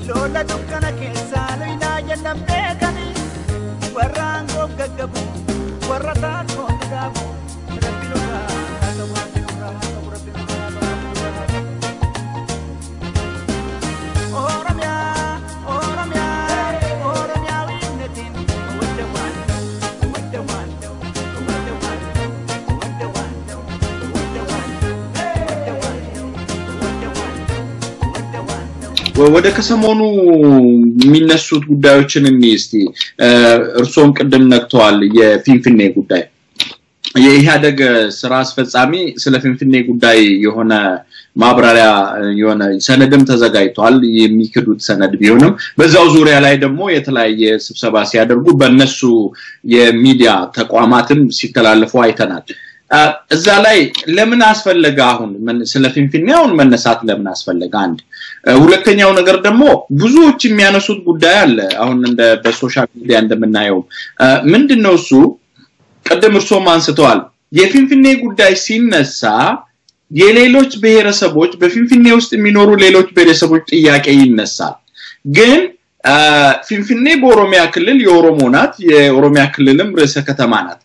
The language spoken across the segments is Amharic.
lola dukkana keessa loina jennam beekani warraan goggabu warra taatoo dhaabu rabbinurraa ወደ ከሰሞኑ የሚነሱት ጉዳዮችን እንይስቲ እርሶም ቀደም ነክተዋል የፊንፊኔ ጉዳይ የኢህአደግ ስራ አስፈጻሚ ስለ ፊንፊኔ ጉዳይ የሆነ ማብራሪያ የሆነ ሰነድም ተዘጋጅቷል የሚክዱት ሰነድ ቢሆንም በዛው ዙሪያ ላይ ደግሞ የተለያየ ስብሰባ ሲያደርጉ በእነሱ የሚዲያ ተቋማትም ሲተላለፉ አይተናል እዛ ላይ ለምን አስፈልጋ አሁን ስለ ፊንፊኔው መነሳት ለምን አስፈልጋ አንድ ሁለተኛው ነገር ደግሞ ብዙዎች የሚያነሱት ጉዳይ አለ አሁን እንደ በሶሻል ሚዲያ እንደምናየው ምንድነው እሱ ቀደም እርሶም አንስተዋል የፊንፊኔ ጉዳይ ሲነሳ የሌሎች ብሔረሰቦች በፊንፊኔ ውስጥ የሚኖሩ ሌሎች ብሔረሰቦች ጥያቄ ይነሳል ግን ፊንፊኔ በኦሮሚያ ክልል የኦሮሞ ናት የኦሮሚያ ክልልም ርዕሰ ከተማ ናት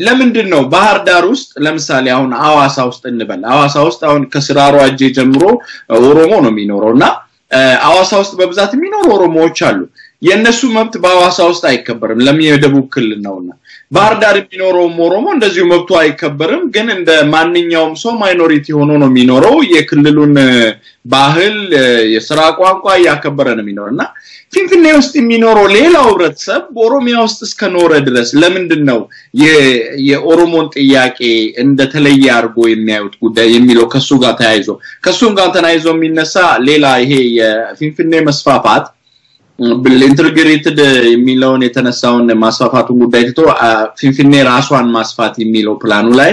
ለምንድነው ባህር ዳር ውስጥ ለምሳሌ አሁን አዋሳ ውስጥ እንበል አዋሳ ውስጥ አሁን ከስራሮ አጄ ጀምሮ ኦሮሞ ነው የሚኖረውና አዋሳ ውስጥ በብዛት የሚኖሩ ኦሮሞዎች አሉ የነሱ መብት በአዋሳ ውስጥ አይከበርም ለምን የደቡብ ክልል ነውና ባህር ዳር የሚኖረው ኦሮሞ እንደዚሁ መብቱ አይከበርም ግን እንደ ማንኛውም ሰው ማይኖሪቲ ሆኖ ነው የሚኖረው የክልሉን ባህል የሥራ ቋንቋ ያከበረ ነው የሚኖርና ፊንፊኔ ውስጥ የሚኖረው ሌላው ህብረተሰብ በኦሮሚያ ውስጥ እስከኖረ ድረስ ለምንድነው የኦሮሞን ጥያቄ እንደተለየ አርጎ የሚያዩት ጉዳይ የሚለው ከሱ ጋር ተያይዞ የሚነሳ ሌላ ይሄ የፊንፊኔ መስፋፋት ኢንተግሬትድ የሚለውን የተነሳውን ማስፋፋቱን ጉዳይ ትቶ ፊንፊኔ ራሷን ማስፋት የሚለው ፕላኑ ላይ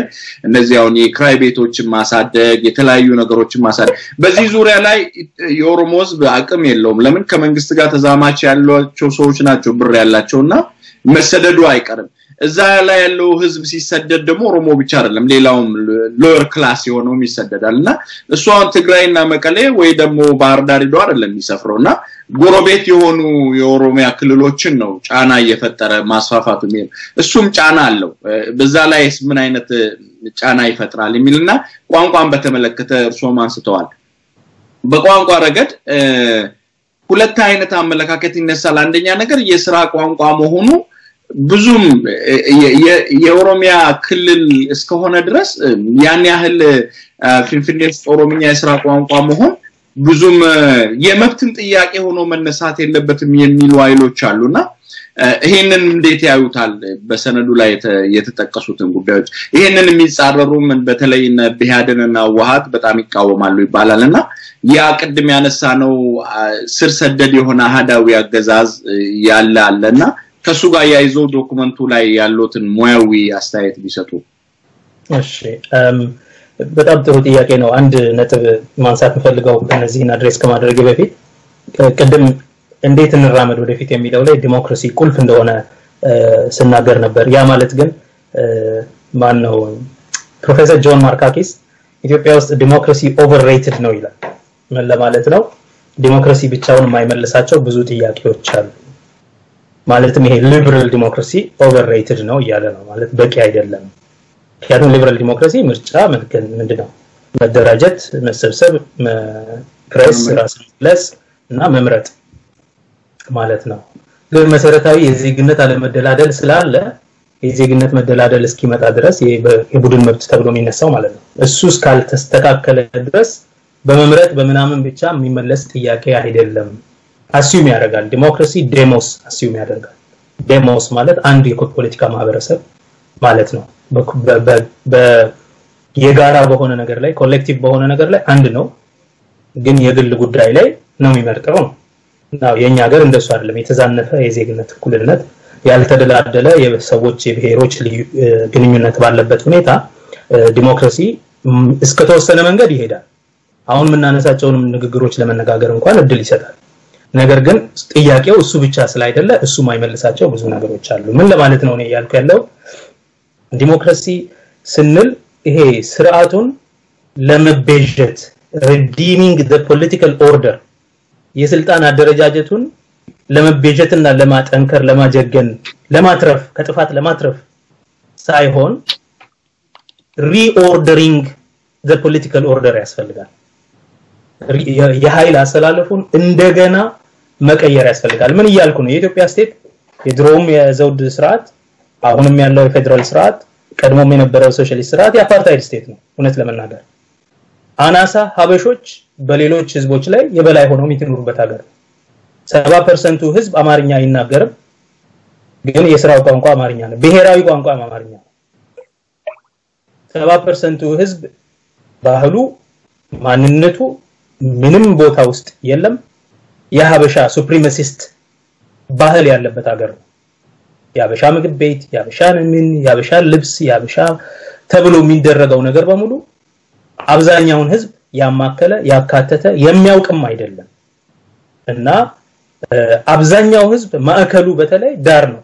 እነዚህ አሁን የክራይ ቤቶችን ማሳደግ የተለያዩ ነገሮችን ማሳደግ በዚህ ዙሪያ ላይ የኦሮሞ ህዝብ አቅም የለውም ለምን ከመንግስት ጋር ተዛማች ያሏቸው ሰዎች ናቸው ብር ያላቸውና መሰደዱ አይቀርም እዛ ላይ ያለው ህዝብ ሲሰደድ ደግሞ ኦሮሞ ብቻ አይደለም ሌላውም ሎወር ክላስ የሆነውም ይሰደዳልና እሷን ትግራይና መቀሌ ወይ ደግሞ ባህር ዳር ሄዶ አይደለም የሚሰፍረውና ጎረቤት የሆኑ የኦሮሚያ ክልሎችን ነው ጫና እየፈጠረ ማስፋፋቱ እሱም ጫና አለው በዛ ላይ ምን አይነት ጫና ይፈጥራል የሚልና ቋንቋን በተመለከተ እርሶም አንስተዋል በቋንቋ ረገድ ሁለት አይነት አመለካከት ይነሳል አንደኛ ነገር የሥራ ቋንቋ መሆኑ ብዙም የኦሮሚያ ክልል እስከሆነ ድረስ ያን ያህል ፊንፊኔ ኦሮሚያ የሥራ ቋንቋ መሆን ብዙም የመብትን ጥያቄ ሆኖ መነሳት የለበትም የሚሉ ኃይሎች አሉና ይሄንን እንዴት ያዩታል በሰነዱ ላይ የተጠቀሱትን ጉዳዮች ይሄንን የሚጻረሩ ምን በተለይ በኢህአደንና ዋሃት በጣም ይቃወማሉ ይባላልና ያ ቀድም ያነሳ ነው ስር ሰደድ የሆነ አሃዳዊ አገዛዝ ያለና ከሱ ጋር ያይዞ ዶክመንቱ ላይ ያሉትን ሙያዊ አስተያየት ቢሰጡ እሺ በጣም ጥሩ ጥያቄ ነው አንድ ነጥብ ማንሳት ፈልገው እነዚህን አድሬስ ከማድረግ በፊት ቀደም እንዴት እንራመድ ወደፊት የሚለው ላይ ዲሞክራሲ ቁልፍ እንደሆነ ስናገር ነበር ያ ማለት ግን ማን ነው ፕሮፌሰር ጆን ማርካኪስ ኢትዮጵያ ውስጥ ዲሞክራሲ ኦቨርሬትድ ነው ይላል ምን ለማለት ነው ዲሞክራሲ ብቻውን የማይመልሳቸው ብዙ ጥያቄዎች አሉ ማለትም ይሄ ሊበራል ዲሞክራሲ ኦቨርሬትድ ነው ያለ ነው ማለት በቂ አይደለም ያለው ሊበራል ዲሞክራሲ ምርጫ ምንድነው መደራጀት መሰብሰብ ፕሬስ ራስለስ እና መምረጥ ማለት ነው ግን መሰረታዊ የዜግነት አለመደላደል ስላለ የዜግነት መደላደል እስኪመጣ ድረስ የቡድን መብት ተብሎ የሚነሳው ማለት ነው እሱ እስካልተስተካከለ ድረስ በመምረጥ በመናመን ብቻ የሚመለስ ጥያቄ አይደለም አሲዩም ያደርጋል ዲሞክራሲ ዴሞስ አሲዩም ያደርጋል ዴሞስ ማለት አንድ የፖለቲካ ማህበረሰብ ማለት ነው የጋራ በሆነ ነገር ላይ ኮሌክቲቭ በሆነ ነገር ላይ አንድ ነው ግን የግል ጉዳይ ላይ ነው የሚመርጠው ነው የኛ ሀገር እንደሱ አይደለም የተዛነፈ የዜግነት እኩልነት ያልተደላደለ የሰዎች የብሔሮች ግንኙነት ባለበት ሁኔታ ዲሞክራሲ እስከተወሰነ መንገድ ይሄዳል አሁን ምናነሳቸውንም ንግግሮች ለመነጋገር እንኳን እድል ይሰጣል ነገር ግን ጥያቄው እሱ ብቻ ስላይደለ እሱ ማይመልሳቸው ብዙ ነገሮች አሉ ምን ለማለት ነው ያልኩ ያለው ዲሞክራሲ ስንል ይሄ ስርዓቱን ለመበጀት redeeming the political order የስልጣን አደረጃጀቱን ለመቤጀትና ለማጠንከር ለማጀገን ለማትረፍ ከጥፋት ለማትረፍ ሳይሆን reordering the political order ያስፈልጋል የኃይል አሰላለፉን እንደገና መቀየር ያስፈልጋል ምን ይያልኩ ነው የኢትዮጵያ ስቴት የድሮም የዘውድ ስርዓት አሁንም ያለው የፌደራል ስርዓት ቀድሞም የነበረው ሶሻሊስት ስርዓት የአፓርታይድ ስቴት ነው እውነት ለመናገር አናሳ ሀበሾች በሌሎች ህዝቦች ላይ የበላይ ሆነው የሚኖሩበት ሀገር 70% ህዝብ አማርኛ ይናገርም ግን የሥራው ቋንቋ አማርኛ ነው ብሔራዊ ቋንቋ አማርኛ 70% ህዝብ ባህሉ ማንነቱ ምንም ቦታ ውስጥ የለም የሀበሻ ሱፕሪማሲስት ባህል ያለበት ሀገር ነው የሀበሻ ምግብ ቤት የሀበሻ ልብስ የሀበሻ ተብሎ የሚደረገው ነገር በሙሉ አብዛኛውን ህዝብ ያማከለ ያካተተ የሚያውቅም አይደለም እና አብዛኛው ህዝብ ማዕከሉ በተለይ ዳር ነው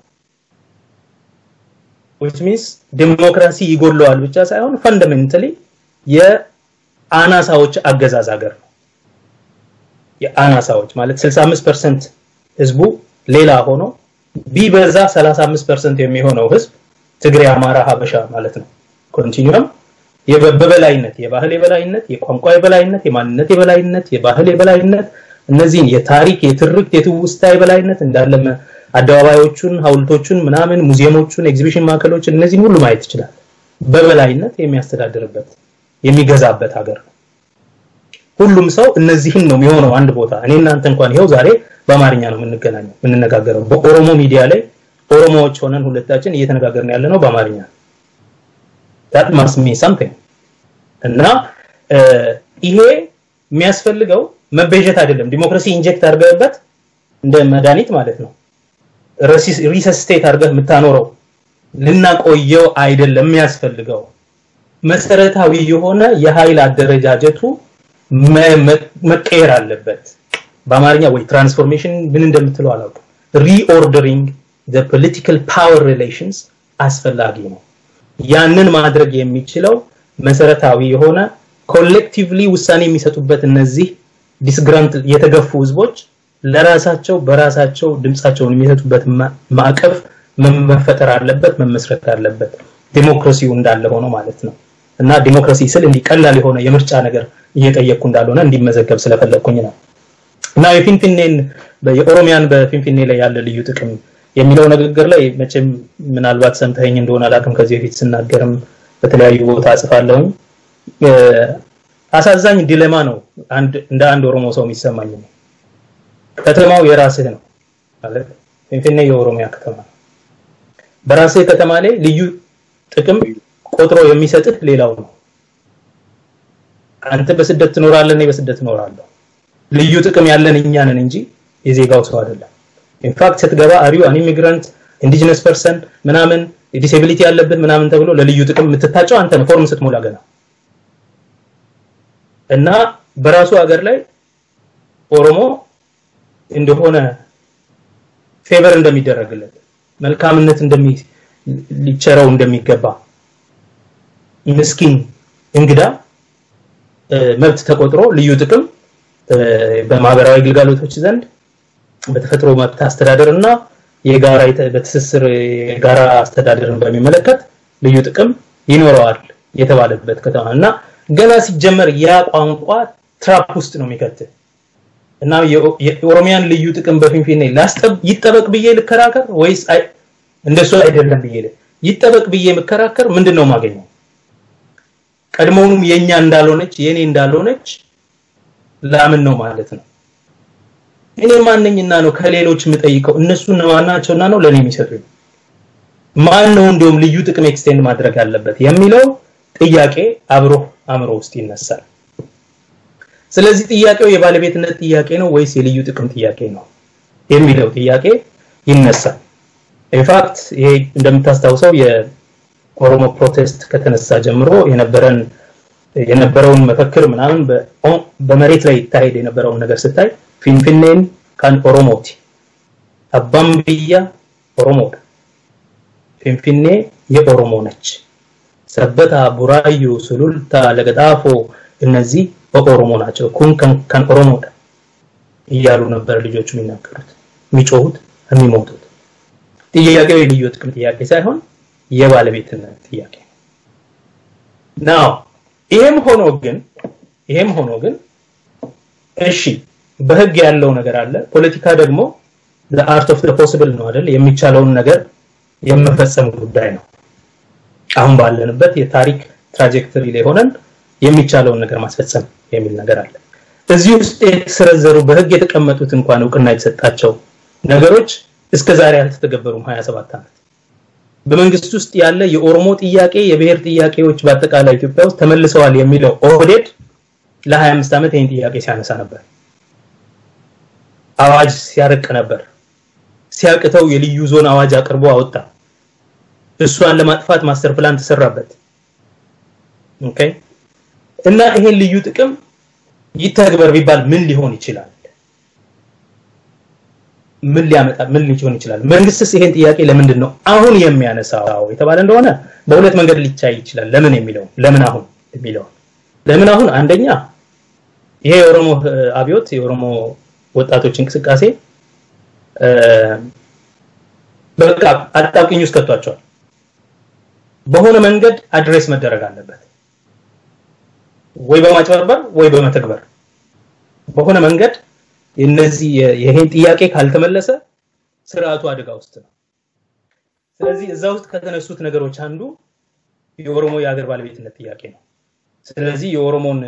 which means ዲሞክራሲ ይጎለዋል ብቻ ሳይሆን fundamentally የአናሳዎች አገዛዝ ሀገር ነው የአናሳዎች ማለት 65% ህዝቡ ሌላ ሆኖ ቢበዛ 35% የሚሆነው ህዝብ ትግሬ አማራ ሀበሻ ማለት ነው ኮንቲኒዩም የበበላይነት የባህል የበላይነት የቋንቋ የበላይነት የማንነት የበላይነት የባህል የበላይነት እነዚህን የታሪክ የትርክት የትውስታ የበላይነት እንዳለ አደባባዮቹን ሐውልቶቹን ምናምን ሙዚየሞቹን ኤግዚቢሽን ማዕከሎችን እነዚህን ሁሉ ማየት ይችላል በበላይነት የሚያስተዳድርበት የሚገዛበት ሀገር ሁሉም ሰው እነዚህን ነው የሚሆነው አንድ ቦታ እኔና አንተ እንኳን ይሄው ዛሬ በአማርኛ ነው የምንነጋገረው በኦሮሞ ሚዲያ ላይ ኦሮሞዎች ሆነን ሁለታችን እየተነጋገርን ያለነው በአማርኛ that must mean something እና ይሄ የሚያስፈልገው መበጀት አይደለም ዲሞክራሲ ኢንጀክት አድርገበት እንደ መድኃኒት ማለት ነው ሪሰስቴት አድርገህ የምታኖረው ልናቆየው አይደለም የሚያስፈልገው መሰረታዊ የሆነ የኃይል አደረጃጀቱ መቀየር አለበት በአማርኛ ወይ ትራንስፎርሜሽን ምን እንደምትለው አላውቅም reordering the political power relations አስፈላጊ ነው ያንን ማድረግ የሚችለው መሰረታዊ የሆነ ኮሌክቲቭሊ ውሳኔ የሚሰጡበት እነዚህ ዲስግራንት የተገፉ ህዝቦች ለራሳቸው በራሳቸው ድምጻቸውን የሚሰጡበት ማዕቀፍ መፈጠር አለበት መመስረት አለበት ዲሞክራሲው እንዳለ ሆኖ ማለት ነው እና ዲሞክራሲ ስል እንዲቀላል የሆነ የምርጫ ነገር እየጠየቅኩ እንዳልሆነ እንዲመዘገብ ስለፈለኩኝ ነው እና የፊንፊኔን የኦሮሚያን በፊንፊኔ ላይ ያለ ልዩ ጥቅም የሚለው ንግግር ላይ መቼም ምናልባት ሰምተኸኝ እንደሆነ አላውቅም ከዚህ በፊት ስናገርም በተለያዩ ቦታ አጽፋለሁ አሳዛኝ ዲሌማ ነው እንደ አንድ ኦሮሞ ሰው የሚሰማኝ ከተማው የራስህ ነው ማለት ፊንፊኔ የኦሮሚያ ከተማ በራስህ ከተማ ላይ ልዩ ጥቅም ቆጥሮ የሚሰጥህ ሌላው ነው አንተ በስደት ትኖራለህ እኔ በስደት እኖራለሁ ልዩ ጥቅም ያለን እኛ ነን እንጂ የዜጋው ሰው አይደለም in fact ስትገባ አሪው አን ኢሚግራንት ኢንዲጂነስ ፐርሰን ምናምን ዲሴቢሊቲ ያለበት ምናምን ተብሎ ለልዩ ጥቅም የምትታጨው አንተ ነው ፎርም ስትሞላ ገና እና በራሱ ሀገር ላይ ኦሮሞ እንደሆነ ፌቨር እንደሚደረግለት መልካምነት ሊቸረው እንደሚገባ ምስኪን እንግዳ መብት ተቆጥሮ ልዩ ጥቅም በማህበራዊ ግልጋሎቶች ዘንድ በተፈጥሮ መብት አስተዳደርና የጋራ በትስስር የጋራ አስተዳደርን በሚመለከት ልዩ ጥቅም ይኖረዋል የተባለበት ከተማና ገና ሲጀመር ያ ቋንቋ ትራፕ ውስጥ ነው የሚከተል እና የኦሮሚያን ልዩ ጥቅም በፊንፊኔ ይጠበቅ ብዬ ልከራከር ወይስ እንደሱ አይደለም ብዬ ይጠበቅ ብዬ መከራከር ምንድነው ማገኘው ቀድሞውንም የኛ እንዳልሆነች የኔ እንዳልሆነች ላምን ነው ማለት ነው እኔ ማንነኝና ነው ከሌሎች የምጠይቀው እነሱ ነዋናቸውና ነው ለኔ የሚሰጡኝ ማን ነው እንደውም ልዩ ጥቅም ኤክስቴንድ ማድረግ ያለበት የሚለው ጥያቄ አእምሮ ውስጥ ይነሳል ስለዚህ ጥያቄው የባለቤትነት ጥያቄ ነው ወይስ የልዩ ጥቅም ጥያቄ ነው የሚለው ጥያቄ ይነሳል ኢንፋክት ይሄ እንደምታስታውሰው የኦሮሞ ፕሮቴስት ከተነሳ ጀምሮ የነበረውን መፈክር ምናምን በመሬት ላይ ታሄድ የነበረውን ነገር ስታይ ፊንፊኔን ካን ኦሮሞቲ አባምቢያ ኦሮሞ ፊንፊኔ የኦሮሞ ነች ሰበታ ቡራዩ ሱሉልታ ለገጣፎ እነዚህ ኦሮሞ ናቸው ካን ኦሮሞ እያሉ ነበር ልጆቹ የሚናገሩት የሚጮሁት የሚሞቱት ጥያቄው የልዩ ጥቅም ጥያቄ ሳይሆን የባለቤትነት ጥያቄ ነው ይሄም ሆኖ ግን እሺ በህግ ያለው ነገር አለ ፖለቲካ ደግሞ the art of the possible ነው አይደል የሚቻለውን ነገር የመፈጸም ጉዳይ ነው አሁን ባለንበት የታሪክ ትራጀክተሪ ላይ ሆነን የሚቻለውን ነገር ማስፈጸም የሚል ነገር አለ እዚህ ውስጥ የተሰረዘሩ በህግ የተቀመጡት እንኳን እውቅና የተሰጣቸው ነገሮች እስከ ዛሬ አልተተገበሩም 27 ዓመት በመንግስት ውስጥ ያለ የኦሮሞ ጥያቄ የብሔር ጥያቄዎች በአጠቃላይ ኢትዮጵያ ውስጥ ተመልሰዋል የሚለው ኦህዴድ ለ25 ዓመት ይሄን ጥያቄ ሲያነሳ ነበር አዋጅ ሲያረቅ ነበር ሲያቅተው የልዩ ዞን አዋጅ አቅርቦ አወጣ እሷን ለማጥፋት ማስተር ፕላን ተሰራበት ኦኬ እና ይሄን ልዩ ጥቅም ይተግበር ቢባል ምን ሊሆን ይችላል ምን ሊሆን ይችላል መንግስትስ ይሄን ጥያቄ ለምንድን ነው አሁን የሚያነሳው የተባለ እንደሆነ በሁለት መንገድ ሊታይ ይችላል ለምን አሁን አንደኛ ይሄ የኦሮሞ አብዮት የኦሮሞ ወጣቶች እንቅስቃሴ በቃ አጣብቂኝ ውስጥ ከተዋቸዋል በሆነ መንገድ አድሬስ መደረግ አለበት ወይ በማጭበርበር ወይ በመተግበር በሆነ መንገድ እነዚህ ይሄን ጥያቄ ካልተመለሰ ስርዓቱ አደጋ ውስጥ ነው ስለዚህ እዛው ውስጥ ከተነሱት ነገሮች አንዱ የኦሮሞ የሀገር ባለቤትነት ጥያቄ ነው ስለዚህ የኦሮሞን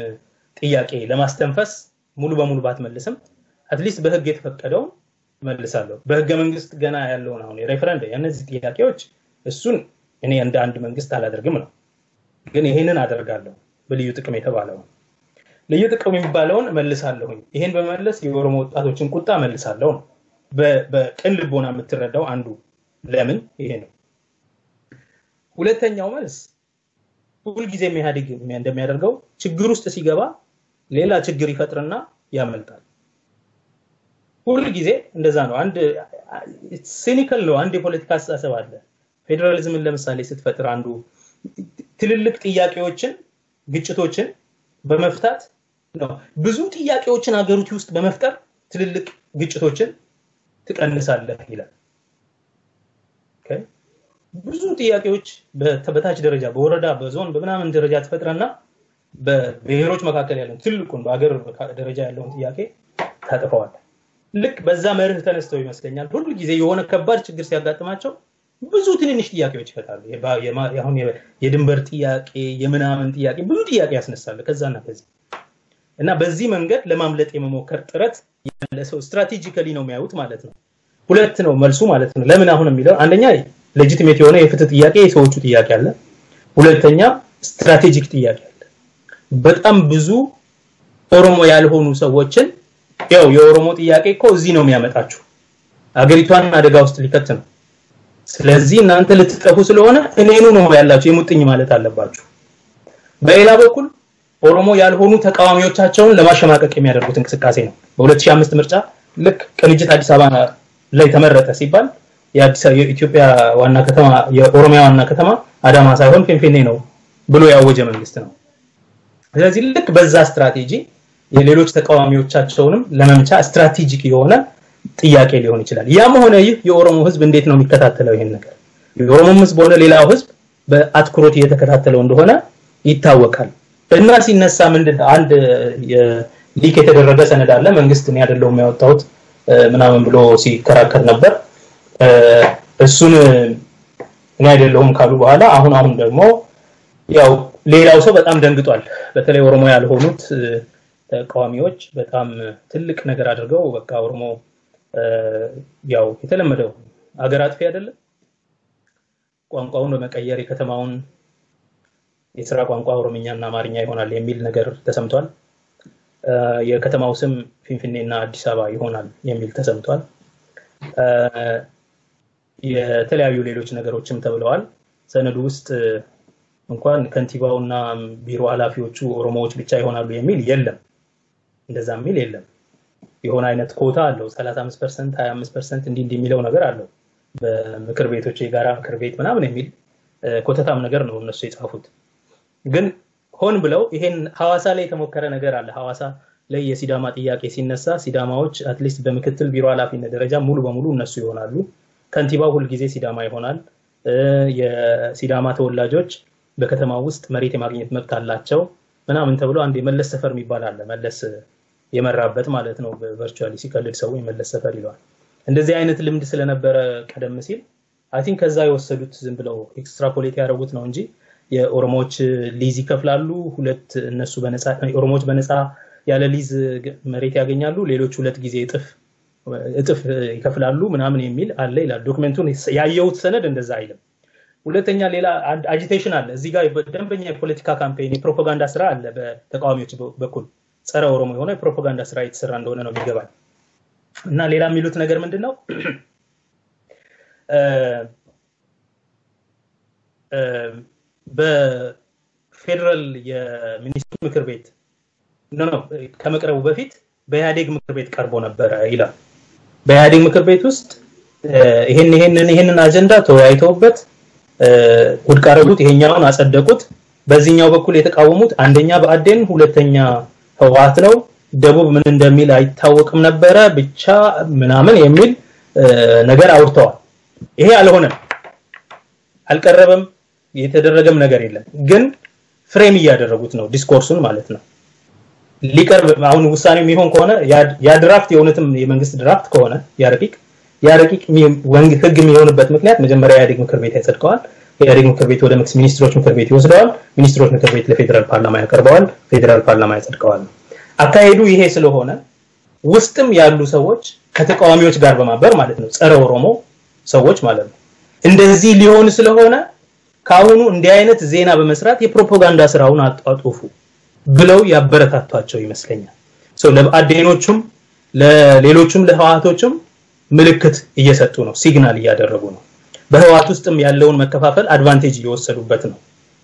ጥያቄ ለማስተንፈስ ሙሉ በሙሉ ባትመልስም አትሊስት በህግ የተፈቀደው መልሳለሁ በህገ መንግስት ገና ያለውን አሁን የሬፈረንደም የነዚህ ጥያቄዎች እሱን እኔ እንደ አንድ መንግስት አላደርግም ነው ግን ይሄንን አደርጋለሁ በልዩ ጥቅም የተባለው ልዩ ጥቅም የሚባለውን መልሳለሁኝ ይሄን በመለስ የኦሮሞ ወጣቶችን ቁጣ መልሳለሁ ነው በቅን ልቦና የምትረዳው አንዱ ለምን ይሄ ነው ሁለተኛው መልስ ሁሉ ጊዜ የሚያድግ እንደሚያደርገው ችግር ውስጥ ሲገባ ሌላ ችግር ይፈጥርና ያመልጣል ሁሉ ጊዜ እንደዛ ነው አንድ ሲኒካል ነው አንድ የፖለቲካ አስተሳሰብ አለ ፌደራሊዝምን ለምሳሌ ስትፈጥር አንዱ ትልልቅ ጥያቄዎችን ግጭቶችን በመፍታት ነው ብዙ ጥያቄዎችን አገሪቱ ውስጥ በመፍጠር ትልልቅ ግጭቶችን ትቀንሳለህ ይላል ኦኬ ብዙ ጥያቄዎች በተበታች ደረጃ በወረዳ በዞን በምናምን ደረጃ ተፈጥረና በብሔሮች መካከል ያለው ትልቁን በአገር ደረጃ ያለውን ጥያቄ ታጠፋዋል ልክ በዛ መርህ ተነስተው ይመስለኛል ሁሉ ጊዜ የሆነ ከባድ ችግር ሲያጋጥማቸው ብዙ ትንንሽ ጥያቄዎች ይፈታሉ አሁን የድንበር ጥያቄ የምናምን ጥያቄ ብዙ ጥያቄ ያስነሳል ከዛና ከዚህ እና በዚህ መንገድ ለማምለጥ የመሞከር ጥረት ያለ ሰው ስትራቴጂካሊ ነው የሚያዩት ማለት ነው ሁለት ነው መልሱ ማለት ነው ለምን አሁን የሚለው አንደኛ ሌጂቲሜት የሆነ የፍትህ ጥያቄ የሰዎቹ ጥያቄ አለ ሁለተኛ ስትራቴጂክ ጥያቄ አለ በጣም ብዙ ኦሮሞ ያልሆኑ ሰዎችን ያው የኦሮሞ ጥያቄ እኮ እዚህ ነው የሚያመጣችሁ አገሪቷን አደጋ ውስጥ ሊከት ነው ስለዚህ እናንተ ልትጠፉ ስለሆነ እኔኑ ነው ያላችሁ የሙጥኝ ማለት አለባችሁ በሌላ በኩል ኦሮሞ ያልሆኑ ተቃዋሚዎቻቸውን ለማሸማቀቅ የሚያደርጉት እንቅስቃሴ ነው በ2005 ምርጫ ልክ ቅንጅት አዲስ አበባ ላይ ተመረጠ ሲባል የኢትዮጵያ ዋና ከተማ የኦሮሚያ ዋና ከተማ አዳማ ሳይሆን ፊንፊኔ ነው ብሎ ያወጀ መንግስት ነው ስለዚህ ልክ በዛ ስትራቴጂ የሌሎች ተቃዋሚዎቻቸውንም ለመምቻ ስትራቴጂክ የሆነ ጥያቄ ሊሆን ይችላል ያም ሆነ ይህ የኦሮሞ ህዝብ እንዴት ነው የሚከታተለው ይሄን ነገር የኦሮሞ ህዝብ ሆነ ሌላው ህዝብ በአትኩሮት እየተከታተለው እንደሆነ ይታወቃል እና ሲነሳ ምንድነው አንድ ሊክ የተደረገ ሰነድ አለ መንግስት ነው ያደለው የሚያወጣውት ምናምን ብሎ ሲከራከር ነበር እሱን እኔ አይደለሁም ካሉ በኋላ አሁን ደግሞ ያው ሌላው ሰው በጣም ደንግጧል በተለይ ኦሮሞ ያልሆኑት ተቃዋሚዎች በጣም ትልቅ ነገር አድርገው በቃ ኦሮሞ ያው የተለመደው አገር አጥፊ አይደለም ቋንቋውን በመቀየር የከተማውን የሥራ ቋንቋ ኦሮምኛና አማርኛ ይሆናል የሚል ነገር ተሰምቷል የከተማው ስም ፊንፊኔና አዲስ አበባ ይሆናል የሚል ተሰምቷል የተለያዩ ሌሎች ነገሮችም ተብለዋል ሰነዱ ውስጥ እንኳን ከንቲባውና ቢሮ ኃላፊዎቹ ኦሮሞዎች ብቻ ይሆናሉ የሚል የለም እንደዛም ሚል የለም የሆነ አይነት ኮታ አለው 35% 25% እንዲህ የሚለው ነገር አለው በምክር ቤቶች የጋራ ምክር ቤት ምናምን የሚል ኮታታም ነገር ነው እነሱ የጻፉት ግን ሆን ብለው ይሄን ሐዋሳ ላይ የተሞከረ ነገር አለ ሐዋሳ ላይ የሲዳማ ጥያቄ ሲነሳ ሲዳማዎች አትሊስት በምክትል ቢሮ ኃላፊነት ደረጃ ሙሉ በሙሉ እነሱ ይሆናሉ ከንቲባው ሁሉ ጊዜ ሲዳማ ይሆናል የሲዳማ ተወላጆች በከተማው ውስጥ መሬት የማግኘት መብት አላቸው ምናምን ተብሎ አንድ የመለስ ሰፈር የሚባል አለ መለስ የመራበት ማለት ነው ቨርቹዋሊ ሲቀልድ ሰው የመለስ ሰፈር ይሏል እንደዚህ አይነት ልምድ ስለነበረ ቀደም ሲል አይ ቲንክ ከዛ የወሰዱት ዝም ብለው ኤክስትራፖሌት ያደረጉት ነው እንጂ የኦሮሞዎች ሊዝ ይከፍላሉ ሁለት እነሱ በነፃ ኦሮሞዎች በነፃ ያለ ሊዝ መሬት ያገኛሉ ሌሎች ሁለት ጊዜ እጥፍ ይከፍላሉ ምናምን የሚል አለ ይላል ዶክመንቱን ያየሁት ሰነድ እንደዛ አይልም ሁለተኛ ሌላ አጂቴሽን አለ እዚህ ጋር በደንበኛ የፖለቲካ ካምፔን የፕሮፓጋንዳ ስራ አለ በተቃዋሚዎች በኩል ጸረ ኦሮሞ የሆነ የፕሮፓጋንዳ ስራ የተሰራ እንደሆነ ነው የሚገባኝ እና ሌላ የሚሉት ነገር ምንድነው በፌደራል የሚኒስትር ምክር ቤት ነው ከመቅረቡ በፊት በኢህአዴግ ምክር ቤት ቀርቦ ነበር ይላል በኢህአዴግ ምክር ቤት ውስጥ ይሄንን አጀንዳ ተወያይተውበት ውድቅ አደረጉት ይሄኛውን አጸደቁት በዚህኛው በኩል የተቃወሙት አንደኛ በአዴን ሁለተኛ ህወሓት ነው ደቡብ ምን እንደሚል አይታወቅም ነበረ ብቻ ምናምን የሚል ነገር አውርተዋል ይሄ አልሆነም አልቀረበም የተደረገም ነገር የለም ግን ፍሬም እያደረጉት ነው ዲስኮርሱን ማለት ነው ሊቀርብ አሁን ውሳኔው የሚሆን ከሆነ ያ ድራፍት የሆነትም የመንግስት ድራፍት ከሆነ ያረቂቅ ህግ የሚሆንበት ምክንያት መጀመሪያ ኢህአዴግ ምክር ቤት ያጸድቀዋል ኢህአዴግ ምክር ቤት ወደ ሚኒስትሮች ምክር ቤት ይወስደዋል ሚኒስትሮች ምክር ቤት ለፌደራል ፓርላማ ያቀርበዋል ፌደራል ፓርላማ ያጸድቀዋል አካሄዱ ይሄ ስለሆነ ውስጥም ያሉ ሰዎች ከተቃዋሚዎች ጋር በማበር ማለት ነው ጸረ ኦሮሞ ሰዎች ማለት ነው እንደዚህ ሊሆን ስለሆነ ካሁኑ እንዲህ አይነት ዜና በመስራት የፕሮፓጋንዳ ስራውን አጣጥፉ ብለው ያበረታቷቸው ይመስለኛል ለአዴኖቹም ለሌሎቹም ለህዋቶቹም ምልክት እየሰጡ ነው ሲግናል እያደረጉ ነው በህዋት ውስጥም ያለውን መከፋፈል አድቫንቴጅ እየወሰዱበት ነው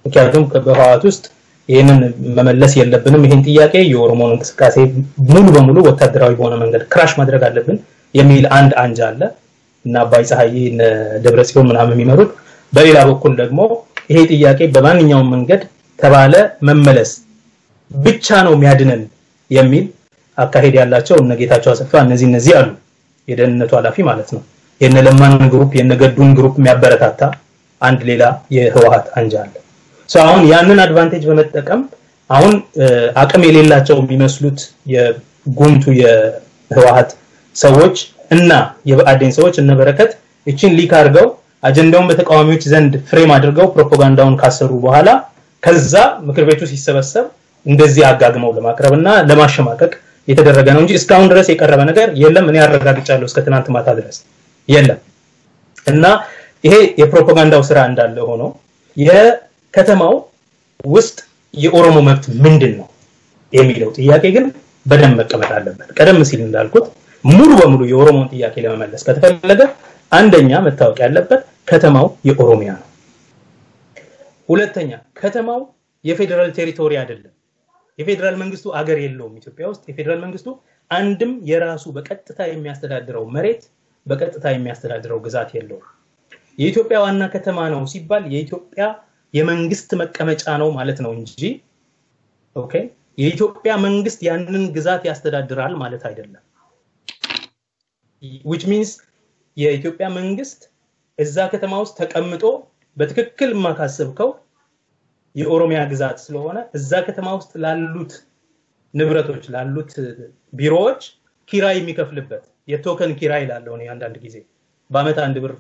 ምክንያቱም በህዋት ውስጥ ይሄንን መመለስ የለብንም ይሄን ጥያቄ የኦሮሞን እንቅስቃሴ ሙሉ በሙሉ ወታደራዊ በሆነ መንገድ ክራሽ ማድረግ አለብን የሚል አንድ አንጃ አለ እና አባይ ፀሐይ ደብረጽዮን ምናምን የሚመሩት በሌላ በኩል ደግሞ ይሄ ጥያቄ በማንኛውም መንገድ ተባለ መመለስ ብቻ ነው የሚያድነን የሚል አካሄድ ያላቸው እነጌታቸው አሰፋ እነዚህ አሉ የደህንነቱ ኃላፊ ማለት ነው የነለማን ግሩፕ የነገዱን ግሩፕ የሚያበረታታ አንድ ሌላ የህወሓት አንጃ አለ አሁን ያንን አድቫንቴጅ በመጠቀም አሁን አቅም የሌላቸው የሚመስሉት የጉምቱ የህወሓት ሰዎች እና የበአዴን ሰዎች እነ በረከት እቺን ሊክ አድርገው አጀንዳውን በተቃዋሚዎች ዘንድ ፍሬም አድርገው ፕሮፓጋንዳውን ካሰሩ በኋላ ከዛ ምክር ቤቱ ሲሰበሰብ እንደዚህ አጋግመው ለማቅረብና ለማሸማቀቅ የተደረገ ነው እንጂ እስካሁን ድረስ የቀረበ ነገር የለም እኔ አረጋግጫለሁ እስከ ትናንት ማታ ድረስ የለም እና ይሄ የፕሮፓጋንዳው ስራ እንዳለ ሆኖ የከተማው ውስጥ የኦሮሞ መብት ምንድነው የሚለው ጥያቄ ግን በደንብ መቀመጥ አለበት ቀደም ሲል እንዳልኩት ሙሉ በሙሉ የኦሮሞን ጥያቄ ለመመለስ ከተፈለገ አንደኛ መታወቅ ያለበት ከተማው የኦሮሚያ ነው ሁለተኛ ከተማው የፌደራል ቴሪቶሪ አይደለም የፌደራል መንግስቱ አገር የለውም ኢትዮጵያ ውስጥ የፌደራል መንግስቱ አንድም የራሱ በቀጥታ የሚያስተዳድረው መሬት በቀጥታ የሚያስተዳድረው ግዛት የለውም የኢትዮጵያ ዋና ከተማ ነው ሲባል የኢትዮጵያ የመንግስት መቀመጫ ነው ማለት ነው እንጂ ኦኬ የኢትዮጵያ መንግስት ያንን ግዛት ያስተዳድራል ማለት አይደለም which means የኢትዮጵያ መንግስት እዛ ከተማ ውስጥ ተቀምጦ በትክክል ማካሰብከው የኦሮሚያ ግዛት ስለሆነ እዛ ከተማ ውስጥ ላሉት ንብረቶች ላሉት ቢሮዎች ኪራይ የሚከፍልበት የቶከን ኪራይ ላለው ነው አንዳንድ ጊዜ በአመት አንድ ብር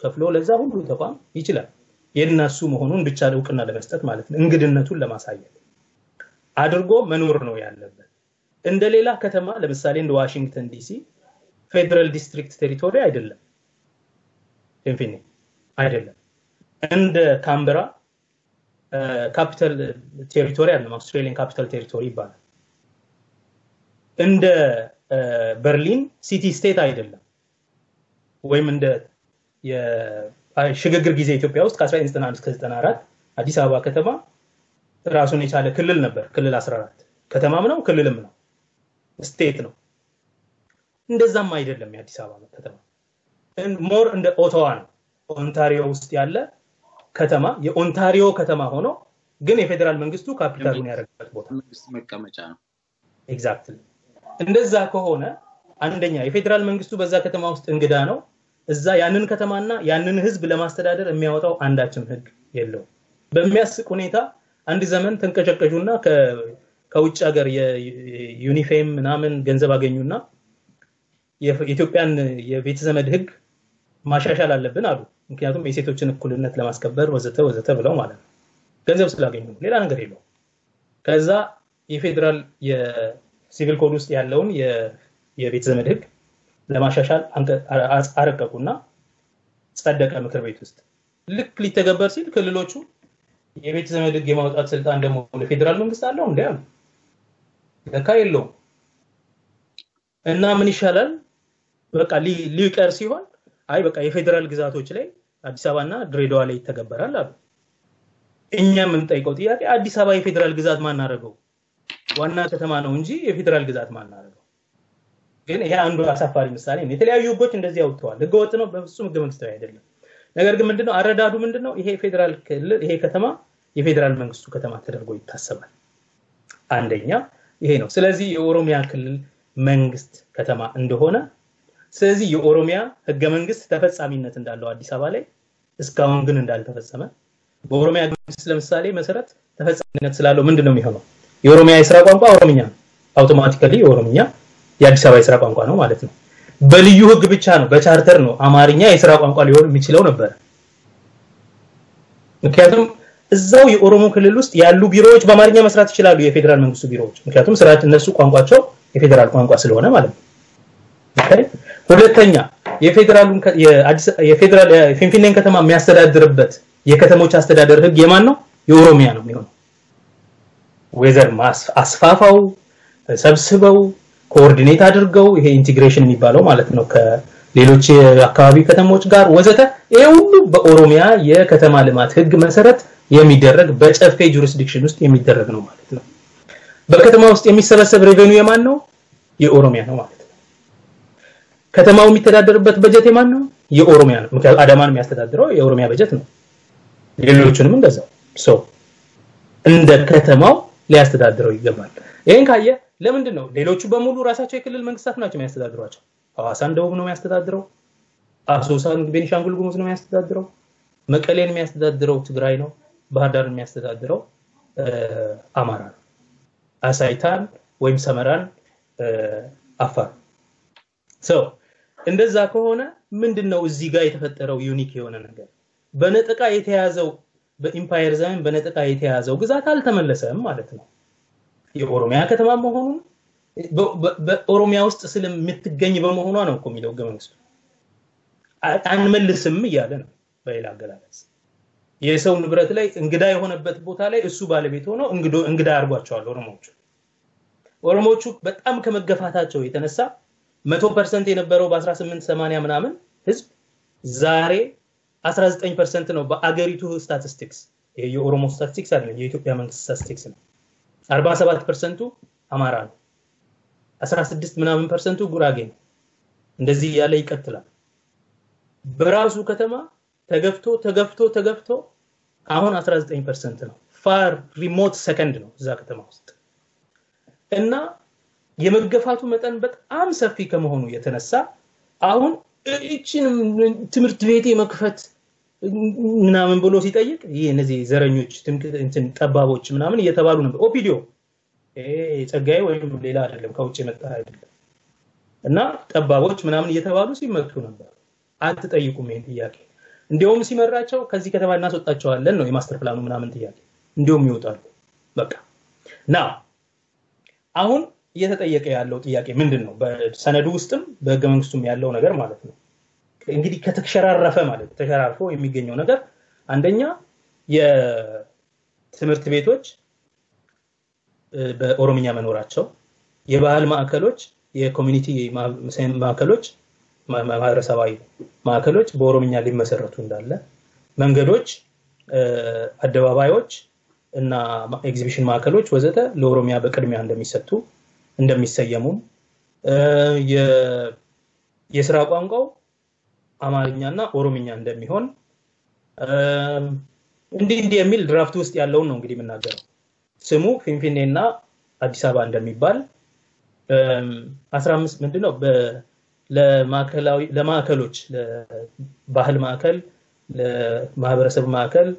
ከፍሎ ለዛ ሁሉ ተቋም ይችላል የነሱ መሆኑን ብቻ ለውቅና ለመስጠት ማለት ነው እንግድነቱን ለማሳየት አድርጎ መኖር ነው ያለበት እንደሌላ ከተማ ለምሳሌ እንደ ዋሽንግተን ዲሲ ፌደራል ዲስትሪክት ቴሪቶሪ አይደለም ኢንፊኒ አይደለም እንደ ካምበራ ካፒታል ቴሪቶሪ አለ አውስትራሊያን ካፒታል ቴሪቶሪ ይባላል እንደ በርሊን ሲቲ ስቴት አይደለም ወይም እንደ የሽግግር ጊዜ ኢትዮጵያ ውስጥ ከ1991 እስከ 94 አዲስ አበባ ከተማ ራሱን የቻለ ክልል ነበር ክልል 14 ከተማም ነው ክልልም ነው ስቴት ነው እንደዛም አይደለም የአዲስ አበባ ከተማ ሞር እንደ ኦቶዋ ነው ኦንታሪዮ ውስጥ ያለ ከተማ የኦንታሪዮ ከተማ ሆኖ ግን የፌደራል መንግስቱ ካፒታሉን ያደረገበት ቦታ መንግስት መቀመጫ ነው ኤግዛክትሊ እንደዛ ከሆነ አንደኛ የፌደራል መንግስቱ በዛ ከተማ ውስጥ እንግዳ ነው እዛ ያንን ከተማና ያንን ህዝብ ለማስተዳደር የሚያወጣው አንዳችም ህግ የለው በሚያስቅ ሁኔታ አንድ ዘመን ተንቀጨቀጁና ከውጭ ሀገር የዩኒፌም ምናምን ገንዘብ አገኙና የኢትዮጵያን የቤተ ዘመድ ህግ ማሻሻል አለብን አሉ ምክንያቱም የሴቶችን እኩልነት ለማስከበር ወዘተ ብለው ማለት ነው ገንዘብ ስላገኙ ሌላ ነገር የለው ከዛ የፌደራል የሲቪል ኮድ ውስጥ ያለውን የቤተ ዘመድ ህግ ለማሻሻል አረቀቁና ጸደቀ ምክር ቤት ውስጥ ልክ ሊተገበር ሲል ክልሎቹ የቤተ ዘመድ ህግ የማውጣት ስልጣን ደግሞ ለፌደራል መንግስት አለው እንዴ አሉ ለካ የለው እና ምን ይሻላል በቃ ሊቀር ሲሆን አይ በቃ የፌደራል ግዛቶች ላይ አዲስ አበባና ድሬዳዋ ላይ ይተገበራል አሉ እኛ ምን ጠይቀው ጥያቄ አዲስ አበባ የፌደራል ግዛት ማን አደረገው ዋና ከተማ ነው እንጂ የፌደራል ግዛት ማን አደረገው ግን ይሄ አንዱ አሳፋሪ ምሳሌ ነው የተለያዩ ህጎች እንደዚህ ያውጥተዋል ህገወጥ ነው በፍጹም ህገ መንግስታዊ አይደለም ነገር ግን ምንድነው አረዳዱ ምንድነው ይሄ ፌደራል ክልል ይሄ ከተማ የፌደራል መንግስቱ ከተማ ተደርጎ ይታሰባል አንደኛ ይሄ ነው ስለዚህ የኦሮሚያ ክልል መንግስት ከተማ እንደሆነ ስለዚህ የኦሮሚያ ህገ መንግስት ተፈጻሚነት እንዳለው አዲስ አበባ ላይ እስካሁን ግን እንዳልተፈጸመ በኦሮሚያ መንግስት ለምሳሌ መሰረት ተፈጻሚነት ስላለው ምንድነው የሚሆነው የኦሮሚያ የሥራ ቋንቋ ኦሮምኛ አውቶማቲካሊ የኦሮምኛ የአዲስ አበባ የሥራ ቋንቋ ነው ማለት ነው በልዩ ህግ ብቻ ነው በቻርተር ነው አማርኛ የሥራ ቋንቋ ሊሆን የሚችለው ነበር ምክንያቱም እዛው የኦሮሞ ክልል ውስጥ ያሉ ቢሮዎች በአማርኛ መስራት ይችላሉ የፌደራል መንግስቱ ቢሮዎች ምክንያቱም ስራች እነሱ ቋንቋቸው የፌደራል ቋንቋ ስለሆነ ማለት ነው ሁለተኛ የፌደራል ፊንፊኔን ከተማ የሚያስተዳድርበት የከተሞች አስተዳደር ህግ የማን ነው የኦሮሚያ ነው የሚሆነው ወዘር አስፋፋው ሰብስበው ኮኦርዲኔት አድርገው ይሄ ኢንቲግሬሽን የሚባለው ማለት ነው ከሌሎች አካባቢ ከተሞች ጋር ወዘተ ይሄ ሁሉ በኦሮሚያ የከተማ ልማት ህግ መሰረት የሚደረግ በጨፌ ጁሪስዲክሽን ውስጥ የሚደረግ ነው ማለት ነው በከተማ ውስጥ የሚሰበሰብ ሬቨኒው የማን ነው የኦሮሚያ ነው ማለት ነው ከተማው የሚተዳደርበት በጀት የማን ነው የኦሮሚያ ነው ምክንያቱም አዳማን የሚያስተዳድረው የኦሮሚያ በጀት ነው ሌሎችንም እንደዛው እንደ ከተማው ሊያስተዳድረው ይገባል ይሄን ካየ ለምንድን ነው ሌሎቹ በሙሉ ራሳቸው የክልል መንግስታት ናቸው የሚያስተዳድሯቸው ሐዋሳን ደቡብ ነው የሚያስተዳድረው አሶሳን ቤኒሻንጉል ጉሙዝ ነው የሚያስተዳድረው መቀሌን የሚያስተዳድረው ትግራይ ነው ባህር ዳርን የሚያስተዳድረው አማራ ነው አሳይታን ወይም ሰመራን አፋር እንደዛ ከሆነ ምንድነው እዚህ ጋር የተፈጠረው ዩኒክ የሆነ ነገር በነጠቃ የተያዘው በኢምፓየር ዘመን በነጠቃ የተያዘው ግዛት አልተመለሰም ማለት ነው የኦሮሚያ ከተማ መሆኑን በኦሮሚያ ውስጥ ስለምትገኝ በመሆኗ ነው እኮ የሚለው ገመንግስቱ አንመልስም ይያለ ነው በሌላ አገላለጽ የሰው ንብረት ላይ እንግዳ የሆነበት ቦታ ላይ እሱ ባለቤት ሆኖ እንግዳ አርጓቸዋል ኦሮሞቹ በጣም ከመገፋታቸው የተነሳ 100% የነበረው በ1880 ምናምን ህዝብ ዛሬ 19% ነው በአገሪቱ ስታቲስቲክስ የኦሮሞ ስታቲስቲክስ አይደለም የኢትዮጵያ መንግስት ስታቲስቲክስ ነው 47% አማራ ነው 16 ምናምን % ጉራጌ ነው እንደዚህ ያለ ይቀጥላል በራሱ ከተማ ተገፍቶ አሁን 19% ነው ፋር ሪሞት ሰከንድ ነው እዛ ከተማ ውስጥ እና የመገፋቱ መጠን በጣም ሰፊ ከመሆኑ የተነሳ አሁን እቺን ትምርት ቤት መክፈት ምናምን ብሎ ሲጠይቅ ይሄ እነዚህ ዘረኞች እንትን ጠባቦች ምናምን እየተባሉ ነበር ኦፒዲዮ ጸጋዬ ወይም ሌላ አይደለም ከውጭ መጣ አይደለም እና ጠባቦች ምናምን እየተባሉ ሲመጡ ነበር አትጠይቁም ይሄን ጥያቄ እንዲያውም ሲመራቸው ከዚህ ከተማ እናስወጣቸዋለን ነው የማስተር ፕላኑ ምናምን ጥያቄ እንዲያውም ይወጣሉ በቃ ና አሁን እየተጠየቀ ያለው ጥያቄ ምንድነው በሰነዱ ውስጥም በህገ መንግስቱም ያለው ነገር ማለት ነው እንግዲህ ከተከራረፈ ማለት ተከራርፎ የሚገኘው ነገር አንደኛ የትምህርት ቤቶች በኦሮሚያ መኖራቸው የባህል ማዕከሎች የኮሚኒቲ ማዕከሎች ማህበረሰባዊ ማዕከሎች በኦሮሚያ ሊመሰረቱ እንዳለ መንገዶች አደባባዮች እና ኤግዚቢሽን ማዕከሎች ወዘተ ለኦሮሚያ በቅድሚያ እንደሚሰየሙ የሥራ ቋንቋው አማርኛና ኦሮሚኛ እንደሚሆን እንዲህ የሚል ድራፍት ውስጥ ያለው ነው እንግዲህ የምናገረው ስሙ ፊንፊኔና አዲስ አበባ እንደሚባል 15 ምንድነው ለማዕከሎች ለባህል ማዕከል ለማህበረሰብ ማዕከል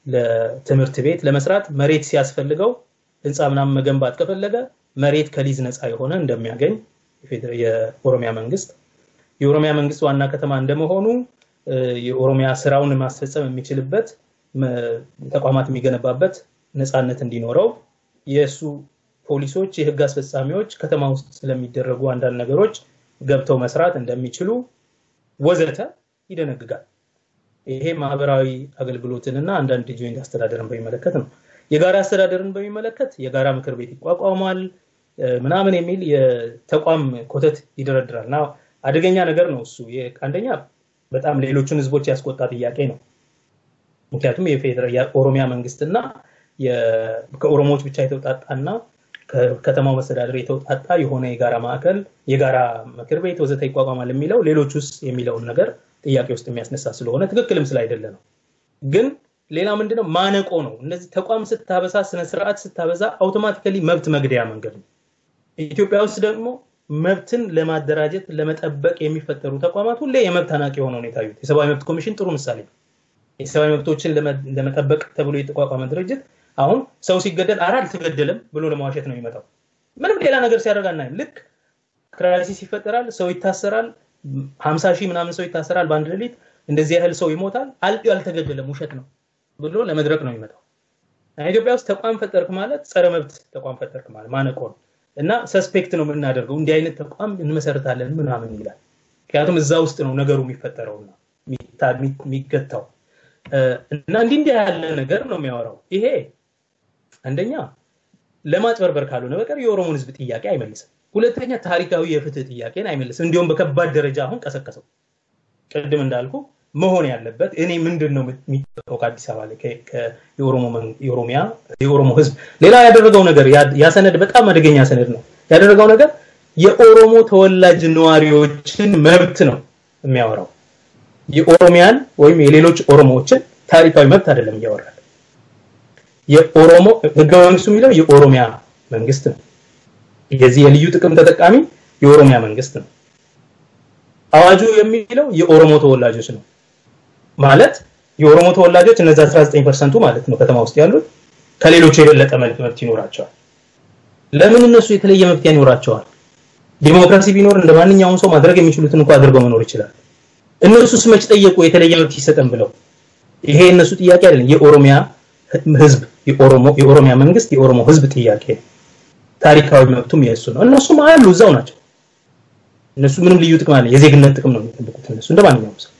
ለትምህርት ቤት ለመስራት መሬት ሲያስፈልገው ህንጻ ምናምን መገንባት ከፈለገ መሬት ከሊዝ ነፃ የሆነ እንደሚያገኝ የኦሮሚያ መንግስት ዋና ከተማ እንደመሆኑ የኦሮሚያ ስራውን ማስፈጸም የሚችልበት ተቋማት የሚገነባበት ነፃነት እንዲኖረው የሱ ፖሊሶች የህግ አስፈጻሚዎች ከተማ ውስጥ ስለሚደረጉ አንዳንድ ነገሮች ገብተው መስራት እንደሚችሉ ወዘተ ይደነግጋል። ይሄ ማህበራዊ አገልግሎትንና አንዳንድ ጆይንት አስተዳደርን በሚመለከት ነው። የጋራ አስተዳደርን በሚመለከት የጋራ ምክር ቤት ይቋቋማል ምናምን የሚል የተቋም ኮተት ይደረድራልና አደገኛ ነገር ነው እሱ። አንደኛ በጣም ሌሎችን ህዝቦች ያስቆጣ ጥያቄ ነው። ምክንያቱም የፌደራል የኦሮሚያ መንግስትና ከኦሮሞዎች ብቻ የተውጣጣና ከተማው መስተዳድር የተውጣጣ የሆነ የጋራ ማዕከል የጋራ ምክር ቤት ወዘተ ይቋቋማል የሚለው ሌሎችስ የሚለውን ነገር ጥያቄ ውስጥ የሚያስነሳ ስለሆነ ትክክልም ስላይደለ ነው። ግን ሌላ ምንድነው ማነቆ ነው። እነዚህ ተቋም ስታበዛ ስነ ስርዓት ስታበዛ አውቶማቲካሊ መብት መግደያ መንገድ ነው። ኢትዮጵያ ውስጥ ደግሞ መብትን ለማደራጀት ለመጠበቅ የሚፈጠሩ ተቋማት ሁሌ የመብት አናቂ ሆነው ነው የታዩት። የሰብአዊ መብት ኮሚሽን ጥሩ ምሳሌ ነው። የሰብአዊ መብቶችን ለመጠበቅ ተብሎ የተቋቋመ ድርጅት አሁን ሰው ሲገደል አልተገደለም ብሎ ለማዋሸት ነው የሚመጣው። ምንም ሌላ ነገር ሲያደርግ አናይም። ልክ ክራይሲስ ይፈጠራል፣ ሰው ይታሰራል፣ 50,000 ምናምን ሰው ይታሰራል በአንድ ሌሊት፣ እንደዚህ ያህል ሰው ይሞታል፣ አልተገደለም ውሸት ነው ብሎ ለመድረክ ነው የሚመጣው። ኢትዮጵያ ውስጥ ተቋም ፈጠርክ ማለት ጸረ መብት ተቋም ፈጠርክ ማለት ማነቆ ነው እና ሰስፔክት ነው የምናደርገው እንዲህ አይነት ተቋም እንመሰርታለን ምናምን ይላል። ምክንያቱም እዛ ውስጥ ነው ነገሩ የሚፈጠረውና የሚገታው እና እንዲህ ያለ ነገር ነው የሚያወራው። ይሄ አንደኛ ለማጭበርበር ካልሆነ በቀር የኦሮሞን ህዝብ ጥያቄ አይመልስም። ሁለተኛ ታሪካዊ የፍትህ ጥያቄን አይመልስም። እንዲሁም በከባድ ደረጃ አሁን ቀሰቀሰው። ቅድም እንዳልኩ መሆን ያለበት እኔ ምንድነው የሚጠቀው ከአዲስ አበባ ላይ የኦሮሞ ህዝብ ሌላ ያደረገው ነገር ያሰነድ በጣም አደገኛ ሰነድ ነው። ያደረገው ነገር የኦሮሞ ተወላጅ ነዋሪዎችን መብት ነው የሚያወራው። የኦሮሚያን ወይም የሌሎች ኦሮሞዎችን ታሪካዊ መብት አይደለም ያወራል። የኦሮሞ ህገ መንግስቱ የሚለው የኦሮሚያ መንግስት ነው። የዚህ የልዩ ጥቅም ተጠቃሚ የኦሮሚያ መንግስት ነው። አዋጁ የሚለው የኦሮሞ ተወላጆች ነው ማለት የኦሮሞ ተወላጆች እነዛ 19% ማለት ነው ከተማ ውስጥ ያሉት ከሌሎች የበለጠ መብት ይኖራቸዋል። ለምን እነሱ የተለየ መብት ይኖራቸዋል? ዲሞክራሲ ቢኖር እንደማንኛውም ሰው ማድረግ የሚችሉትን እንኳን አድርገው መኖር ይችላል። እነሱስ መች ጠየቁ የተለየ መብት ይሰጠን ብለው? ይሄ እነሱ ጥያቄ አይደለም። የኦሮሚያ ህዝብ የኦሮሚያ መንግስት የኦሮሞ ህዝብ ጥያቄ ታሪካዊ መብቱም የሱ ነው። እነሱም አሉ እዛው ናቸው። እነሱ ምንም ልዩ ጥቅም አለ የዜግነት ጥቅም ነው የሚጠብቁት እነሱ እንደማንኛውም ሰው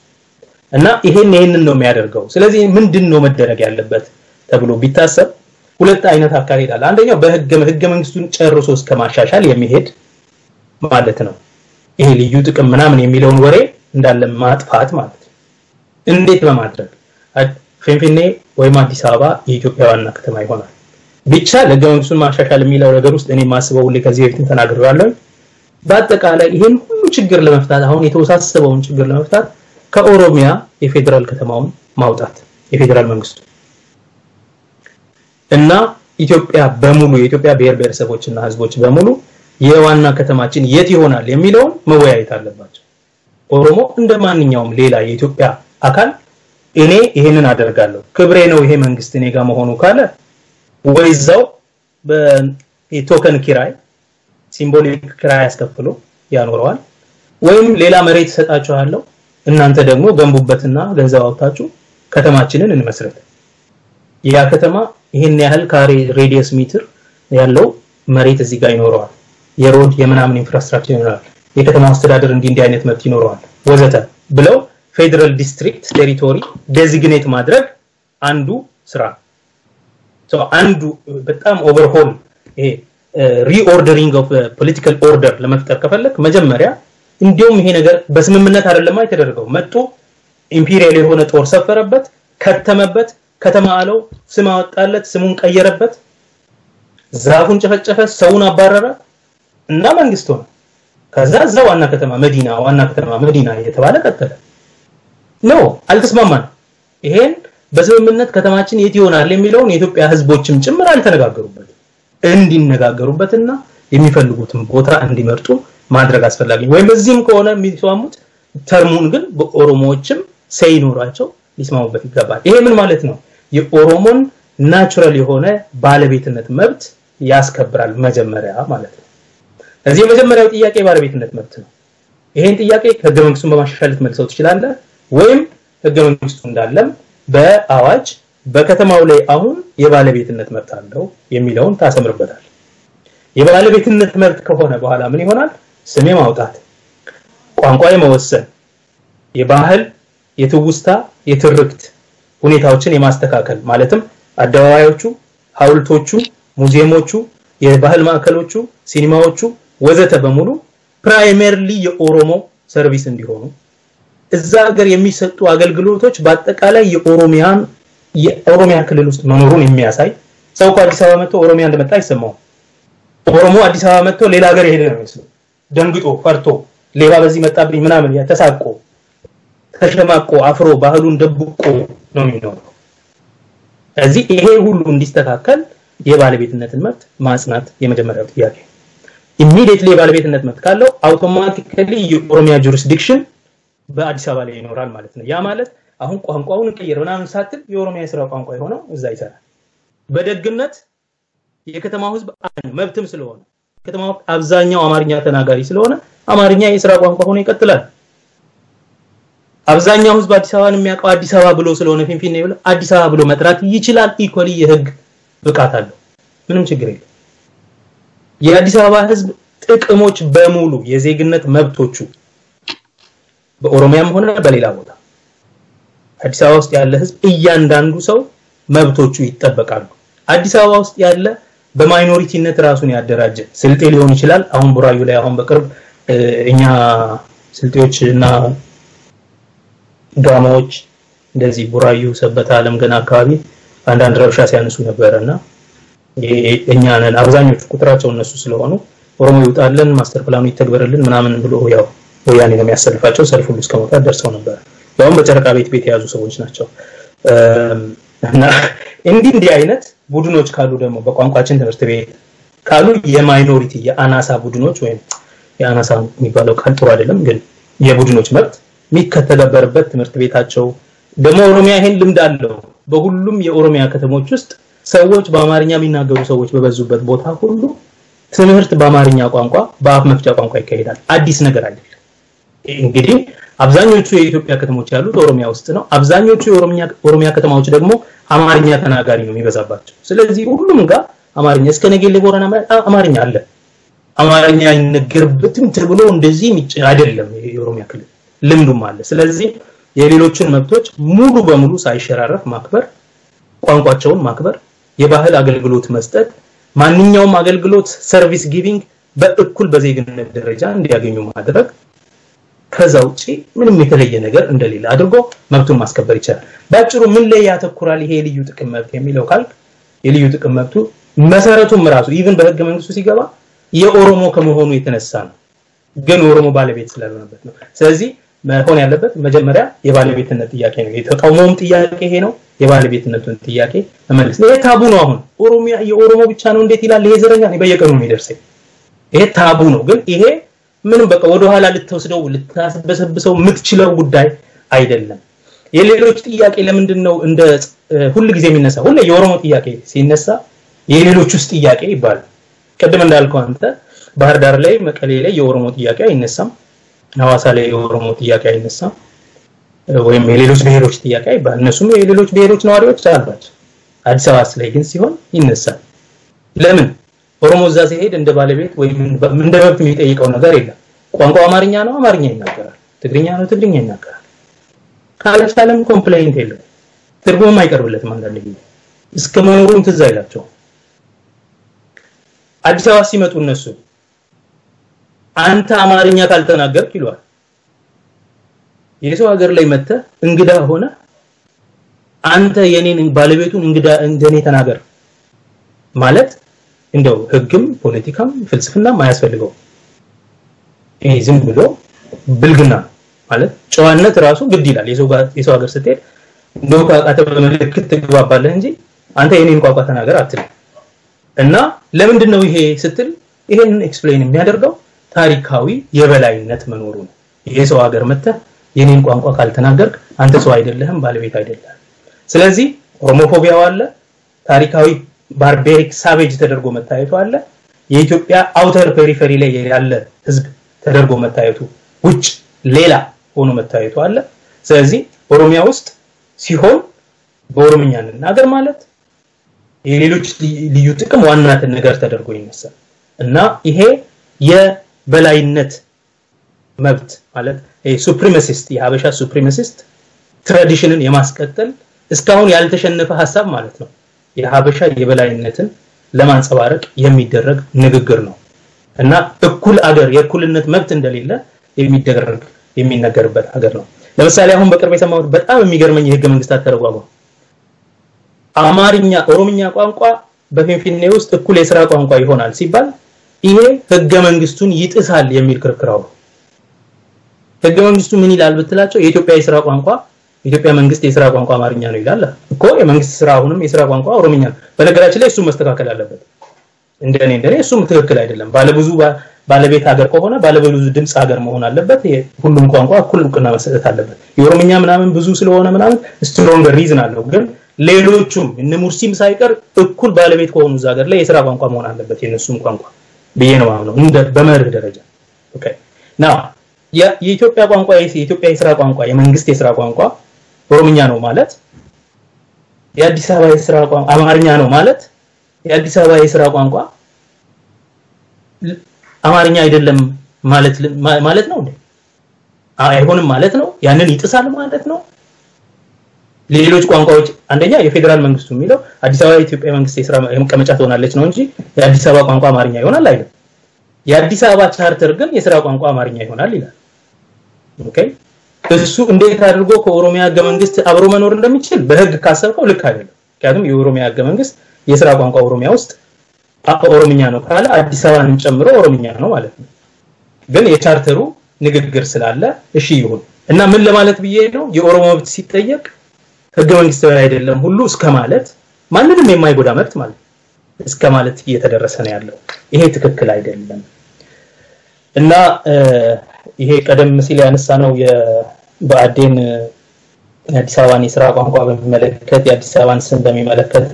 እና ይሄንን ነው የሚያደርገው። ስለዚህ ምንድነው መደረግ ያለበት ተብሎ ቢታሰብ ሁለት አይነት አካሄድ አለ። አንደኛው በህገ መንግስቱን ጨርሶ እስከ ማሻሻል የሚሄድ ማለት ነው። ይሄ ልዩ ጥቅም ምናምን የሚለውን ወሬ እንዳለ ማጥፋት ማለት ነው። እንዴት በማድረግ ፊንፊኔ ወይም አዲስ አበባ የኢትዮጵያ ዋና ከተማ ይሆናል ብቻ ለህገ መንግስቱን ማሻሻል የሚለው ነገር ውስጥ እኔ ማስበው ሁሌ ከዚህ በፊት ተናግሬያለሁ። በአጠቃላይ ይሄን ሁሉ ችግር ለመፍታት አሁን የተወሳሰበውን ችግር ለመፍታት ከኦሮሚያ የፌደራል ከተማውን ማውጣት የፌደራል መንግስቱ እና ኢትዮጵያ በሙሉ የኢትዮጵያ ብሔር ብሔረሰቦችና ህዝቦች በሙሉ የዋና ከተማችን የት ይሆናል የሚለው መወያየት አለባቸው። ኦሮሞ እንደማንኛውም ሌላ የኢትዮጵያ አካል እኔ ይሄንን አደርጋለሁ ክብሬ ነው ይሄ መንግስት እኔ ጋር መሆኑ ካለ ወይዛው በቶከን ኪራይ ሲምቦሊክ ኪራይ አስከፍሎ ያኖረዋል ወይም ሌላ መሬት ሰጣቸዋለሁ እናንተ ደግሞ ገንቡበትና ገንዘብ አውጣችሁ ከተማችንን እንመስረት። ያ ከተማ ይሄን ያህል ካሬ ሬዲየስ ሜትር ያለው መሬት እዚህ ጋር ይኖረዋል። የሮድ የምናምን ኢንፍራስትራክቸር ይኖራል። የከተማ አስተዳደር እንዲህ አይነት መብት ይኖረዋል ወዘተ ብለው ፌደራል ዲስትሪክት ቴሪቶሪ ዴዚግኔት ማድረግ አንዱ ስራ አንዱ በጣም ኦቨርሆል ሪኦርደሪንግ ኦፍ ፖለቲካል ኦርደር ለመፍጠር ከፈለክ መጀመሪያ እንዲሁም ይሄ ነገር በስምምነት አይደለም የተደረገው መጥቶ ኢምፔሪያል የሆነ ጦር ሰፈረበት ከተመበት ከተማ አለው ስም አወጣለት ስሙን ቀየረበት ዛፉን ጨፈጨፈ ሰውን አባረረ እና መንግስት ሆነ። ከዛ እዛው ዋና ከተማ መዲና እየተባለ ቀጠለ ነው አልተስማማን። ይሄን በስምምነት ከተማችን የት ይሆናል የሚለውን የኢትዮጵያ ህዝቦችም ጭምር አልተነጋገሩበት እንዲነጋገሩበትና የሚፈልጉትን ቦታ እንዲመርጡ ማድረግ አስፈላጊ ወይም በዚህም ከሆነ የሚስማሙት ተርሙን ግን በኦሮሞዎችም ሳይኖራቸው ሊስማሙበት ይገባል ይሄ ምን ማለት ነው የኦሮሞን ናቹራል የሆነ ባለቤትነት መብት ያስከብራል መጀመሪያ ማለት ነው እዚህ የመጀመሪያው ጥያቄ ባለቤትነት መብት ነው ይሄን ጥያቄ ህገ መንግስቱን በማሻሻል መልሰው ይችላል ወይም ህገ መንግስቱ እንዳለም በአዋጅ በከተማው ላይ አሁን የባለቤትነት መብት አለው የሚለውን ታሰምርበታል የባለቤትነት መብት ከሆነ በኋላ ምን ይሆናል ስም ማውጣት ቋንቋ የመወሰን የባህል የትውስታ የትርክት ሁኔታዎችን የማስተካከል ማለትም አደባባዮቹ ሐውልቶቹ ሙዚየሞቹ የባህል ማዕከሎቹ ሲኒማዎቹ ወዘተ በሙሉ ፕራይመሪሊ የኦሮሞ ሰርቪስ እንዲሆኑ እዛ ሀገር የሚሰጡ አገልግሎቶች በአጠቃላይ የኦሮሚያ ክልል ውስጥ መኖሩን የሚያሳይ ሰው ከአዲስ አበባ መጥቶ ኦሮሚያ እንደመጣ ይሰማው ኦሮሞ አዲስ አበባ መጥቶ ሌላ ሀገር ይሄድ ነው የሚመስለው ደንግጦ ፈርቶ ሌባ በዚህ መጣብኝ ምናምን ያተሳቆ ተሸማቆ አፍሮ ባህሉን ደብቆ ነው የሚኖረው እዚህ ይሄ ሁሉ እንዲስተካከል የባለቤትነትን መብት ማጽናት የመጀመሪያው ጥያቄ ኢሚዲየትሊ የባለቤትነት መብት ካለው አውቶማቲካሊ የኦሮሚያ ጁሪስዲክሽን በአዲስ አበባ ላይ ይኖራል ማለት ነው ያ ማለት አሁን ቋንቋውን ቀይረውና አንሳትል የኦሮሚያ የሥራ ቋንቋ ይሆነው እዛ ይሰራል በደግነት የከተማው ህዝብ መብትም ስለሆነ ከተማው አብዛኛው አማርኛ ተናጋሪ ስለሆነ አማርኛ የሥራ ቋንቋ ሆኖ ይቀጥላል አብዛኛው ህዝብ አዲስ አበባን የሚያውቀው አዲስ አበባ ብሎ ስለሆነ ፊንፊኔ ብሎ አዲስ አበባ ብሎ መጥራት ይችላል ኢኮሊ የህግ ብቃት አለው ምንም ችግር የለም የአዲስ አበባ ህዝብ ጥቅሞች በሙሉ የዜግነት መብቶቹ በኦሮሚያም ሆነ በሌላ ቦታ አዲስ አበባ ውስጥ ያለ ህዝብ እያንዳንዱ ሰው መብቶቹ ይጠበቃሉ አዲስ አበባ ውስጥ ያለ በማይኖሪቲነት ራሱን ያደራጀ ስልጤ ሊሆን ይችላል አሁን ቡራዩ ላይ አሁን በቅርብ እኛ ስልጤዎችና ጋሞች እንደዚህ ቡራዩ ሰበታ አለም ገና አካባቢ አንዳንድ ረብሻ ሲያነሱ ነበርና እኛን አብዛኞቹ ቁጥራቸው እነሱ ስለሆኑ ኦሮሞ ይውጣልን ማስተር ፕላኑ ይተግበርልን ምናምን ብሎ ያው ወያኔ ነው የሚያሰልፋቸው ሰልፍ ሁሉ እስከመውጣት ደርሰው ነበር ያው በጨረቃ ቤት የያዙ ሰዎች ናቸው እና እንዲህ አይነት ቡድኖች ካሉ ደግሞ በቋንቋችን ትምህርት ቤት ካሉ የማይኖሪቲ የአናሳ ቡድኖች ወይም የአናሳ የሚባለው ቃል ጥሩ አይደለም ግን የቡድኖች መብት የሚከተለበርበት ትምህርት ቤታቸው ደግሞ ኦሮሚያ ይሄን ልምድ አለው በሁሉም የኦሮሚያ ከተሞች ውስጥ ሰዎች በአማርኛ የሚናገሩ ሰዎች በበዙበት ቦታ ሁሉ ትምህርት በአማርኛ ቋንቋ በአፍ መፍቻ ቋንቋ ይካሄዳል አዲስ ነገር አይደለም እንግዲህ አብዛኞቹ የኢትዮጵያ ከተሞች ያሉት ኦሮሚያ ውስጥ ነው አብዛኞቹ የኦሮሚያ ከተማዎች ደግሞ አማርኛ ተናጋሪ ነው የሚበዛባቸው ስለዚህ ሁሉም ጋር አማርኛ እስከ ነገሌ ቦረና አማርኛ አለ አማርኛ ይነገርበትም ተብሎ እንደዚህ አይደለም የኦሮሚያ ክልል ልምዱም አለ ስለዚህ የሌሎችን መብቶች ሙሉ በሙሉ ሳይሸራረፍ ማክበር ቋንቋቸውን ማክበር የባህል አገልግሎት መስጠት ማንኛውም አገልግሎት ሰርቪስ ጊቪንግ በእኩል በዜግነት ደረጃ እንዲያገኙ ማድረግ ከዛውጪ ምንም የተለየ ነገር እንደሌለ አድርጎ መብቱን ማስከበር ይችላል ባጭሩ ምን ላይ ያተኩራል ይሄ ልዩ ጥቅም መብት የሚለው ካልክ የልዩ ጥቅም መብቱ መሰረቱም ራሱ ኢቭን በህገ መንግስቱ ሲገባ የኦሮሞ ከመሆኑ የተነሳ ነው ግን ኦሮሞ ባለቤት ስላልሆነበት ነው ስለዚህ መሆን ያለበት መጀመሪያ የባለቤትነት ጥያቄ ነው የተቃውሞም ጥያቄ ይሄ ነው የባለቤትነቱን ጥያቄ መመለስ ይሄ ታቡ ነው አሁን ኦሮሚያ የኦሮሞ ብቻ ነው እንዴት ይላል ይሄ ዘረኛ ነው በየቀኑ ነው የሚደርሰው ይሄ ታቡ ነው ግን ይሄ ምንም በቃ ወደ ኋላ ልትወስደው ልታስበሰብሰው የምትችለው ጉዳይ አይደለም የሌሎች ጥያቄ ለምንድነው እንደ ሁሉ ጊዜ የሚነሳ ሁሉ የኦሮሞ ጥያቄ ሲነሳ የሌሎች ውስጥ ጥያቄ ይባላል ቀደም እንዳልከው አንተ ባህር ዳር ላይ መቀሌ ላይ የኦሮሞ ጥያቄ አይነሳም ሐዋሳ ላይ የኦሮሞ ጥያቄ አይነሳም ወይም የሌሎች ብሔሮች ጥያቄ አይባል እነሱም የሌሎች ብሔሮች ነዋሪዎች አሏቸው አዲስ አበባ ላይ ግን ሲሆን ይነሳል ለምን ኦሮሞ እዛ ሲሄድ እንደ ባለቤት ወይም እንደ መብት የሚጠይቀው ነገር የለም ቋንቋው አማርኛ ነው አማርኛ ይናገራል ትግርኛ ነው ትግርኛ ይናገራል ካለቻለም ኮምፕሌንት የለም ትርጉም አይቀርብለትም አንዳንድ ጊዜ እስከ መኖሩን ትዝ አይላቸው አዲስ አበባ ሲመጡ እነሱ አንተ አማርኛ ካልተናገርክ ይሏል የሰው ሀገር ላይ መተ እንግዳ ሆነ አንተ የኔን ባለቤቱን እንግዳ እንደኔ ተናገር ማለት እንደው ህግም ፖለቲካም ፍልስፍናም ማያስፈልገው ይሄ ዝም ብሎ ብልግና ማለት ጨዋነት ራሱ ግድ ይላል የሰው ሀገር ስትሄድ እንደው ቋንቋ በመልክት ትግባባለህ እንጂ አንተ የኔን ቋንቋ ተናገር አትል እና ለምንድን ነው ይሄ ስትል ይሄን ኤክስፕሌን የሚያደርገው ታሪካዊ የበላይነት መኖሩ ነው የሰው ሀገር መጥተህ የኔን ቋንቋ ካልተናገርክ አንተ ሰው አይደለህም ባለቤት አይደለህም ስለዚህ ኦሮሞፎቢያው አለ ታሪካዊ ባርቤሪክ ሳቬጅ ተደርጎ መታየቱ አለ የኢትዮጵያ አውተር ፔሪፈሪ ላይ ያለ ህዝብ ተደርጎ መታየቱ ውጭ ሌላ ሆኖ መታየቱ አለ ስለዚህ ኦሮሚያ ውስጥ ሲሆን በኦሮምኛ እንናገር ማለት የሌሎች ልዩ ጥቅም ዋናት ነገር ተደርጎ ይነሳል እና ይሄ የበላይነት መብት ማለት ሱፕሪማሲስት የሀበሻ ሱፕሪማሲስት ትራዲሽንን የማስቀጠል እስካሁን ያልተሸነፈ ሐሳብ ማለት ነው የሀበሻ የበላይነትን ለማንጸባረቅ የሚደረግ ንግግር ነው እና እኩል አገር የእኩልነት መብት እንደሌለ የሚነገርበት ሀገር ነው ለምሳሌ አሁን በቅርብ የሰማሁት በጣም የሚገርመኝ የህገ መንግስታት ተረጓጓ አማርኛ ኦሮምኛ ቋንቋ በፊንፊኔ ውስጥ እኩል የሥራ ቋንቋ ይሆናል ሲባል ይሄ ህገ መንግስቱን ይጥሳል የሚል ክርክር ነው ህገ መንግስቱ ምን ይላል ብትላቸው የኢትዮጵያ የሥራ ቋንቋ ኢትዮጵያ መንግስት የሥራ ቋንቋ አማርኛ ነው ይላል እኮ የመንግስት ሥራ አሁንም የሥራ ቋንቋ ኦሮምኛ ነው በነገራችን ላይ እሱ መስተካከል አለበት እንደኔ እሱም ትክክል አይደለም ባለብዙ ባለቤት ሀገር ከሆነ ባለብዙ ድምጽ ሀገር መሆን አለበት ሁሉም ቋንቋ እኩል እውቅና መስጠት አለበት የኦሮምኛ ምናምን ብዙ ስለሆነ ምናምን ስትሮንገር ሪዝን አለው ግን ሌሎቹም እነ ሙርሲም ሳይቀር እኩል ባለቤት ከሆኑ ሀገር ላይ የሥራ ቋንቋ መሆን አለበት የነሱም ቋንቋ በየነው ነው እንደ በመርህ ደረጃ ኦኬ ናው የኢትዮጵያ ቋንቋ የኢትዮጵያ የሥራ ቋንቋ የመንግስት የሥራ ቋንቋ ኦሮምኛ ነው ማለት የአዲስ አበባ የሥራ ቋንቋ አማርኛ ነው ማለት የአዲስ አበባ የሥራ ቋንቋ አማርኛ አይደለም ማለት ነው እንዴ አይሆንም ማለት ነው ያንን ይጥሳል ማለት ነው ሌሎች ቋንቋዎች አንደኛ የፌደራል መንግስቱ የሚለው አዲስ አበባ የኢትዮጵያ መንግስት የሥራ መቀመጫ ትሆናለች ነው እንጂ የአዲስ አበባ ቋንቋ አማርኛ ይሆናል አይደል የአዲስ አበባ ቻርተር ግን የሥራ ቋንቋ አማርኛ ይሆናል ይላል ኦኬ እሱ እንዴት አድርጎ ከኦሮሚያ ህገ መንግስት አብሮ መኖር እንደሚችል በህግ ካሰብከው ልክ አይደለም ምክንያቱም የኦሮሚያ ህገ መንግስት የሥራ ቋንቋ ኦሮሚያ ውስጥ ኦሮምኛ ነው ካለ አዲስ አበባን ጨምሮ ኦሮምኛ ነው ማለት ነው ግን የቻርተሩ ንግግር ስላለ እሺ ይሁን እና ምን ለማለት ብዬ ነው የኦሮሞ መብት ሲጠየቅ ህገ መንግስታዊ አይደለም ሁሉ እስከ ማለት ማንንም የማይጎዳ መብት ማለት እስከ ማለት እየተደረሰ ነው ያለው ይሄ ትክክል አይደለም እና ይሄ ቀደም ሲል ያነሳነው የባዴን የአዲስ አበባን የሥራ ቋንቋ በሚመለከት የአዲስ አበባን ስም በሚመለከት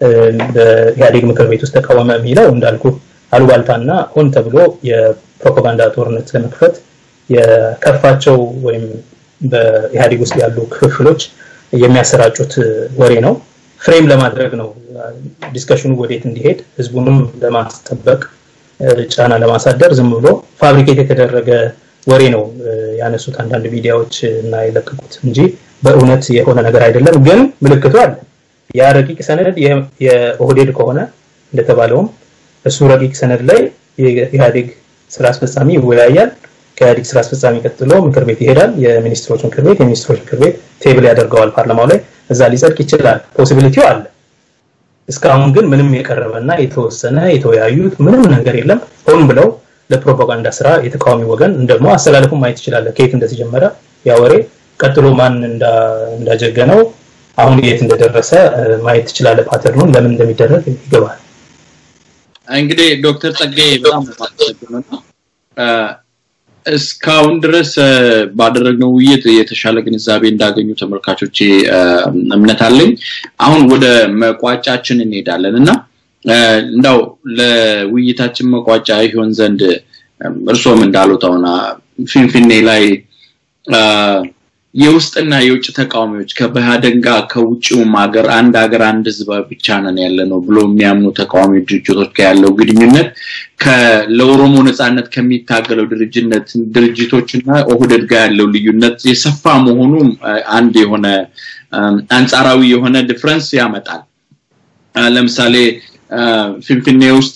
በኢህአዴግ ምክር ቤት ውስጥ ተቃወመ የሚለው እንዳልኩ አሉባልታና ሆን ተብሎ የፕሮፓጋንዳ ጦርነት ለመክፈት የከፋቸው ወይም በኢህአዴግ ውስጥ ያሉ ክፍሎች የሚያሰራጩት ወሬ ነው ፍሬም ለማድረግ ነው ዲስከሽኑ ወዴት እንዲሄድ ህዝቡንም ለማስጠበቅ ጫና ለማሳደር ዝም ብሎ ፋብሪኬት የተደረገ ወሬ ነው ያነሱት አንዳንድ ሚዲያዎች እና ይለቀቁት እንጂ በእውነት የሆነ ነገር አይደለም ግን ምልክቱ አለ ያ ረቂቅ ሰነድ የኦህዴድ ከሆነ እንደተባለውም እሱ ረቂቅ ሰነድ ላይ የኢህአዴግ ስራ አስፈጻሚ ይወያያል ከኢህአዴግ ስራ አስፈጻሚ ቀጥሎ ምክር ቤት ይሄዳል የሚኒስትሮች ምክር ቤት ቴብል ያደርገዋል ፓርላማው ላይ እዛ ሊጸድቅ ይችላል ፖሲቢሊቲው አለ እስካሁን ግን ምንም የቀረበና የተወሰነ የተወያዩት ምንም ነገር የለም ሆን ብለው ለፕሮፓጋንዳ ስራ የተቃዋሚ ወገን እንደሞ አሰላለፉ ማየት ይችላል ከየት እንደተጀመረ ያወሬ ቀጥሎ ማን እንዳጀገነው አሁን የት እንደደረሰ ማየት ይችላል ፓተርኑን ለምን እንደሚደረግ ይገባል እንግዲህ ዶክተር ጸጋዬ በጣም ማስተካከልና እስካሁን ድረስ ባደረግነው ውይይት የተሻለ ግንዛቤ እንዳገኙ ተመልካቾቼ እምነት አለኝ አሁን ወደ መቋጫችን እንሄዳለንና እንዳው ለውይይታችን መቋጫ ይሆን ዘንድ እርሶም እንዳሉታውና ፊንፊኔ ላይ የውስጥና የውጭ ተቃዋሚዎች ከባህደንጋ ከውጭው ሀገር አንድ ህዝብ ብቻ ነን ያለነው ብሎ የሚያምኑ ተቃዋሚ ድርጅቶች ያለው ግድኙነት ለኦሮሞ ነጻነት ከሚታገለው ድርጅቶችና ኦህዴድ ጋር ያለው ልዩነት የሰፋ መሆኑ አንድ የሆነ አንጻራዊ የሆነ ዲፈረንስ ያመጣል ለምሳሌ ፊንፊኔ ውስጥ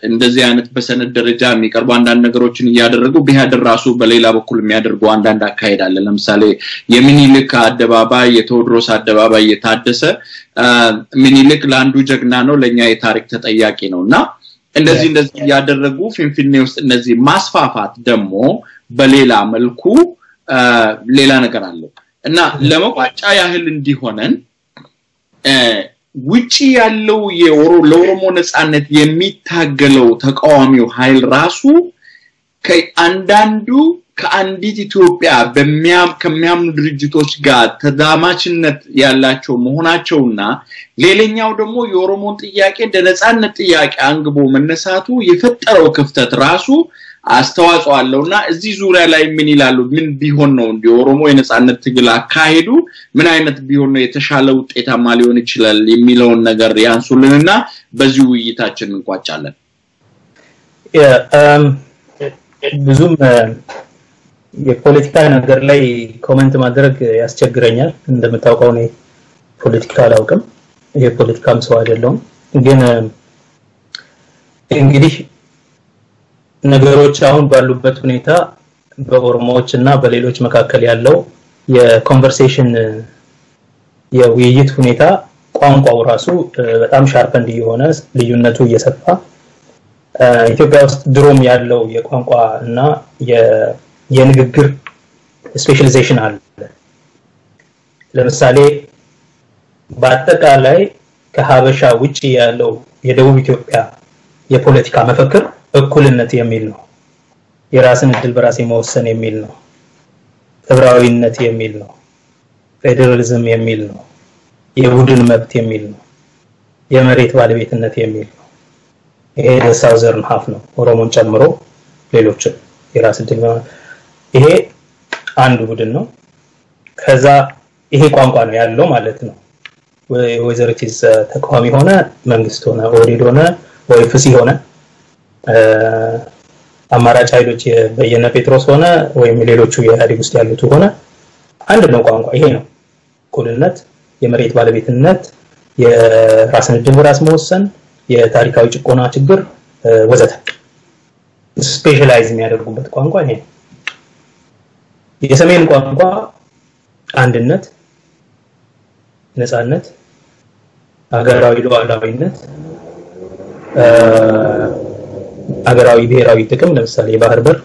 እንደዚህ አይነት በሰነድ ደረጃ የሚቀርቡ አንዳንድ ነገሮችን ያደረጉ ቢያደር ራሱ በሌላ በኩል የሚያደርጉ አንዳንድ አካሄድ አለ ለምሳሌ የሚኒልክ አደባባይ የቴዎድሮስ አደባባይ የታደሰ ሚኒልክ ለአንዱ ጀግና ነው ለኛ የታሪክ ተጠያቂ ነውና እንደዚህ ያደረጉ ፊንፊኔ ውስጥ እነዚህ ማስፋፋት ደግሞ በሌላ መልኩ ሌላ ነገር አለ እና ለመቋጫ ያህል እንዲሆነን ውጪ ያለው ለኦሮሞ ነጻነት የሚታገለው ተቃዋሚው ኃይል ራሱ ከአንዳንዱ ከአንዲት ኢትዮጵያ ከሚያምኑ ድርጅቶች ጋር ተዳማችነት ያላቸው መሆናቸውና ሌላኛው ደግሞ የኦሮሞን ጥያቄ እንደ ነጻነት ጥያቄ አንግቦ መነሳቱ የፈጠረው ክፍተት ራሱ አስተዋጽኦ አለውና እዚህ ዙሪያ ላይ ምን ይላሉ ምን ቢሆን ነው እንደ ኦሮሞ የነጻነት ትግል አካሄዱ ምን አይነት ቢሆን ነው የተሻለ ውጤታማ ሊሆን ይችላል የሚለውን ነገር ያንሱልንና በዚህ ውይይታችን እንቋጫለን ብዙም የፖለቲካ ነገር ላይ ኮሜንት ማድረግ ያስቸግረኛል እንደምታውቀው ነው ፖለቲካ አላውቅም የፖለቲካም ሰው አይደለም ግን እንግዲህ ነገሮች አሁን ባሉበት ሁኔታ በኦሮሞዎችና በሌሎች መካከል ያለው የኮንቨርሴሽን የውይይት ሁኔታ ቋንቋው ራሱ በጣም ሻርፕ እንዲሆነ ልዩነቱ እየሰፋ ኢትዮጵያ ውስጥ ድሮም ያለው የቋንቋ እና የንግግር ስፔሻላይዜሽን አለ ለምሳሌ በአጠቃላይ ከሀበሻ ውጪ ያለው የደቡብ ኢትዮጵያ የፖለቲካ መፈክር እኩልነት የሚል ነው የራስን እድል በራስ መወሰን የሚል ነው ህብራዊነት የሚል ነው ፌደራሊዝም የሚል ነው የቡድን መብት የሚል ነው የመሬት ባለቤትነት የሚል ነው ይሄ የሳውዘርን ሃፍ ነው ኦሮሞን ጨምሮ ሌሎች የራስ እድል ይሄ አንድ ቡድን ነው ከዛ ይሄ ቋንቋ ነው ያለው ማለት ነው ወይዘሪቲስ ተቃዋሚ ሆነ መንግስት ሆነ ኦሪድ ሆነ ወይ ፍሲ ሆነ አማራጭ ኃይሎች በየነ ጴጥሮስ ሆነ ወይ ሌሎቹ የኢህአዴግ ውስጥ ያሉት ሆነ አንድ ነው ቋንቋ ይሄ ነው እኩልነት የመሬት ባለቤትነት የራስን እድል በራስ መወሰን የታሪካዊ ጭቆና ችግር ወዘተ ስፔሻላይዝ የሚያደርጉበት ቋንቋ ይሄ የሰሜን ቋንቋ አንድነት ነጻነት አገራዊ ሉዓላዊነት አገራዊ ብሔራዊ ጥቅም ለምሳሌ የባህር በር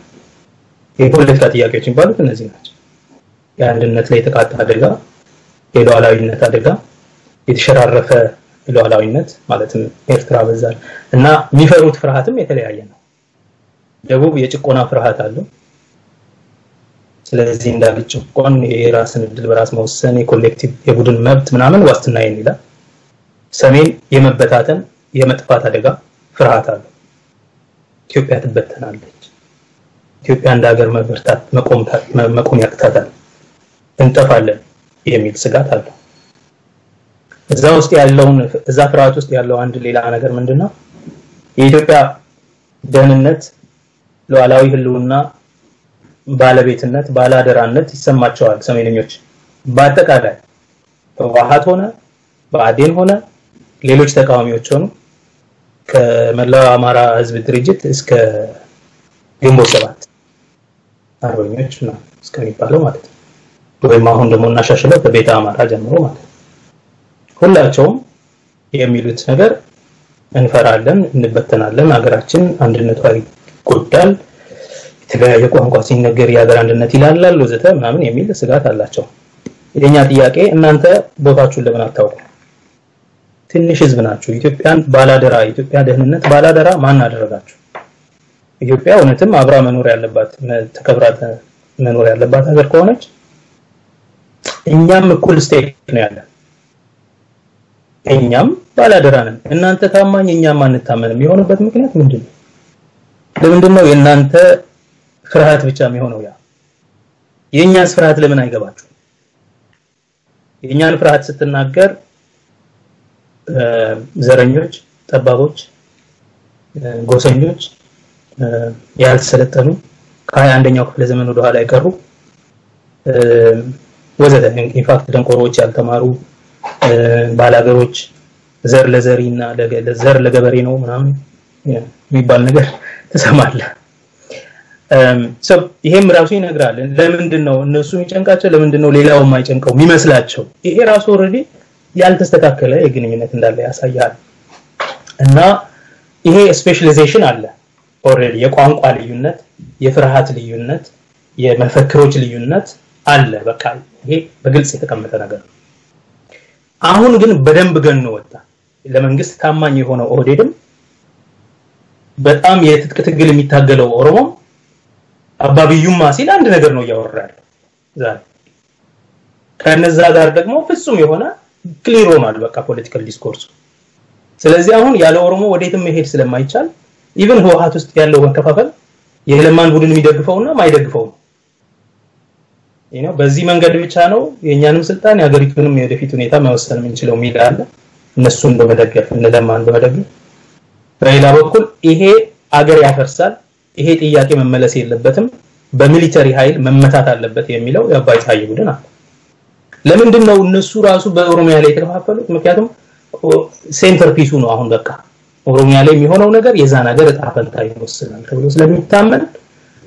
የፖለቲካ ጥያቄዎች ይባሉት እነዚህ ናቸው የአንድነት ላይ የተቃጣ አደጋ የሉዓላዊነት አደጋ የተሸራረፈ ሉዓላዊነት ማለትም ኤርትራ በዛል እና የሚፈሩት ፍርሃትም የተለያየ ነው ደቡብ የጭቆና ፍርሃት አለው ስለዚህ እንዳልጭቆን የራስን እድል በራስ መወሰን የኮሌክቲቭ የቡድን መብት ምናምን ዋስትና ይላል ሰሜን የመበታተን የመጥፋት አደጋ ፍርሃት አለው ኢትዮጵያ ትበተናለች ኢትዮጵያ እንደ ሀገር መበርታት መቆም ያቅታታል እንጠፋለን የሚል ስጋት አለ እዛ ውስጥ ያለውን እዛ ፍርሃት ውስጥ ያለው አንድ ሌላ ነገር ምንድነው የኢትዮጵያ ደህንነት ሉዓላዊ ህልውና ባለቤትነት ባላደራነት ይሰማቸዋል ሰሜንኞች በአጠቃላይ በዋሃት ሆነ በአዴን ሆነ ሌሎች ተቃዋሚዎች ሆኑ ከመላው አማራ ህዝብ ድርጅት እስከ ግንቦት ሰባት አርበኞች ነው እስከሚባለው ማለት ነው ወይም አሁን ደግሞ እናሻሽለው ከቤተ አማራ ጀምሮ ማለት ነው ሁላቸውም የሚሉት ነገር እንፈራለን እንበተናለን ሀገራችን አንድነቷ ይጎዳል የተለያየ ቋንቋ ሲነገር የሀገር አንድነት ይላላል ወዘተ ምናምን የሚል ስጋት አላቸው የኛ ጥያቄ እናንተ ቦታችሁን ለምን አታውቁ ትንሽ ህዝብ ናችሁ ኢትዮጵያን ባላደራ ኢትዮጵያ ደህንነት ባላደራ ማን አደረጋችሁ ኢትዮጵያ እውነትም አብራ መኖር ያለባት ተከብራተ መኖር ያለባት ሀገር ከሆነች እኛም እኩል ስቴት ነው ያለን እኛም ባላደራ ነን እናንተ ታማኝ እኛም አንታመንም የሆነበት ምክንያት ምንድነው ለምንድነው የእናንተ ፍርሃት ብቻ የሚሆነው ያ የኛስ ፍርሃት ለምን አይገባችሁ የኛን ፍርሃት ስትናገር ዘረኞች ጠባቦች ጎሰኞች ያልተሰለጠኑ ከ21ኛው ክፍለ ዘመን ወደ ኋላ አይቀሩ ወዘተ ኢንፋክት ደንቆሮች ያልተማሩ ባላገሮች ዘር ለዘሪና ለዘር ለገበሬ ነው ምናምን የሚባል ነገር ተሰማለ ይሄም ራሱ ይነግራል ለምንድነው እነሱ የሚጨንቃቸው ለምንድነው ሌላው የማይጨንቀው የሚመስላቸው ይሄ ራሱ ኦሬዲ ያልተስተካከለ የግንኙነት እንዳለ ያሳያል እና ይሄ ስፔሻላይዜሽን አለ ኦሬዲ የቋንቋ ልዩነት የፍርሃት ልዩነት የመፈክሮች ልዩነት አለ በቃ ይሄ በግልጽ የተቀመጠ ነገር አሁን ግን በደንብ ገኖ ወጣ ለመንግስት ታማኝ የሆነው ኦህዴድም በጣም የትጥቅ ትግል የሚታገለው ኦሮሞ አባቢዩማ ሲል አንድ ነገር ነው ያወራል ዛሬ ከነዛ ጋር ደግሞ ፍጹም የሆነ ክሊር ሆኗል በቃ ፖለቲካል ዲስኮርስ ስለዚህ አሁን ያለ ኦሮሞ ወዴትም መሄድ ስለማይቻል ኢቭን ህወሓት ውስጥ ያለው መከፋፈል የለማን ቡድን የሚደግፈውና ማይደግፈው በዚህ መንገድ ብቻ ነው የኛንም ስልጣን ያገሪቱንም የወደፊት ሁኔታ መወሰን የምንችለው ሚላል እነሱን በመደገፍ እነለማን በመደገፍ በሌላ በኩል ይሄ አገር ያፈርሳል ይሄ ጥያቄ መመለስ የለበትም በሚሊተሪ ኃይል መመታት አለበት የሚለው ያባይ ፀሐይ ቡድን አለ ለምንድነው እነሱ ራሱ በኦሮሚያ ላይ የተከፋፈሉት ምክንያቱም ሴንተር ፒሱ ነው አሁን በቃ ኦሮሚያ ላይ የሚሆነው ነገር የዛን ሀገር እጣ ፈንታ ይወስናል ተብሎ ስለሚታመን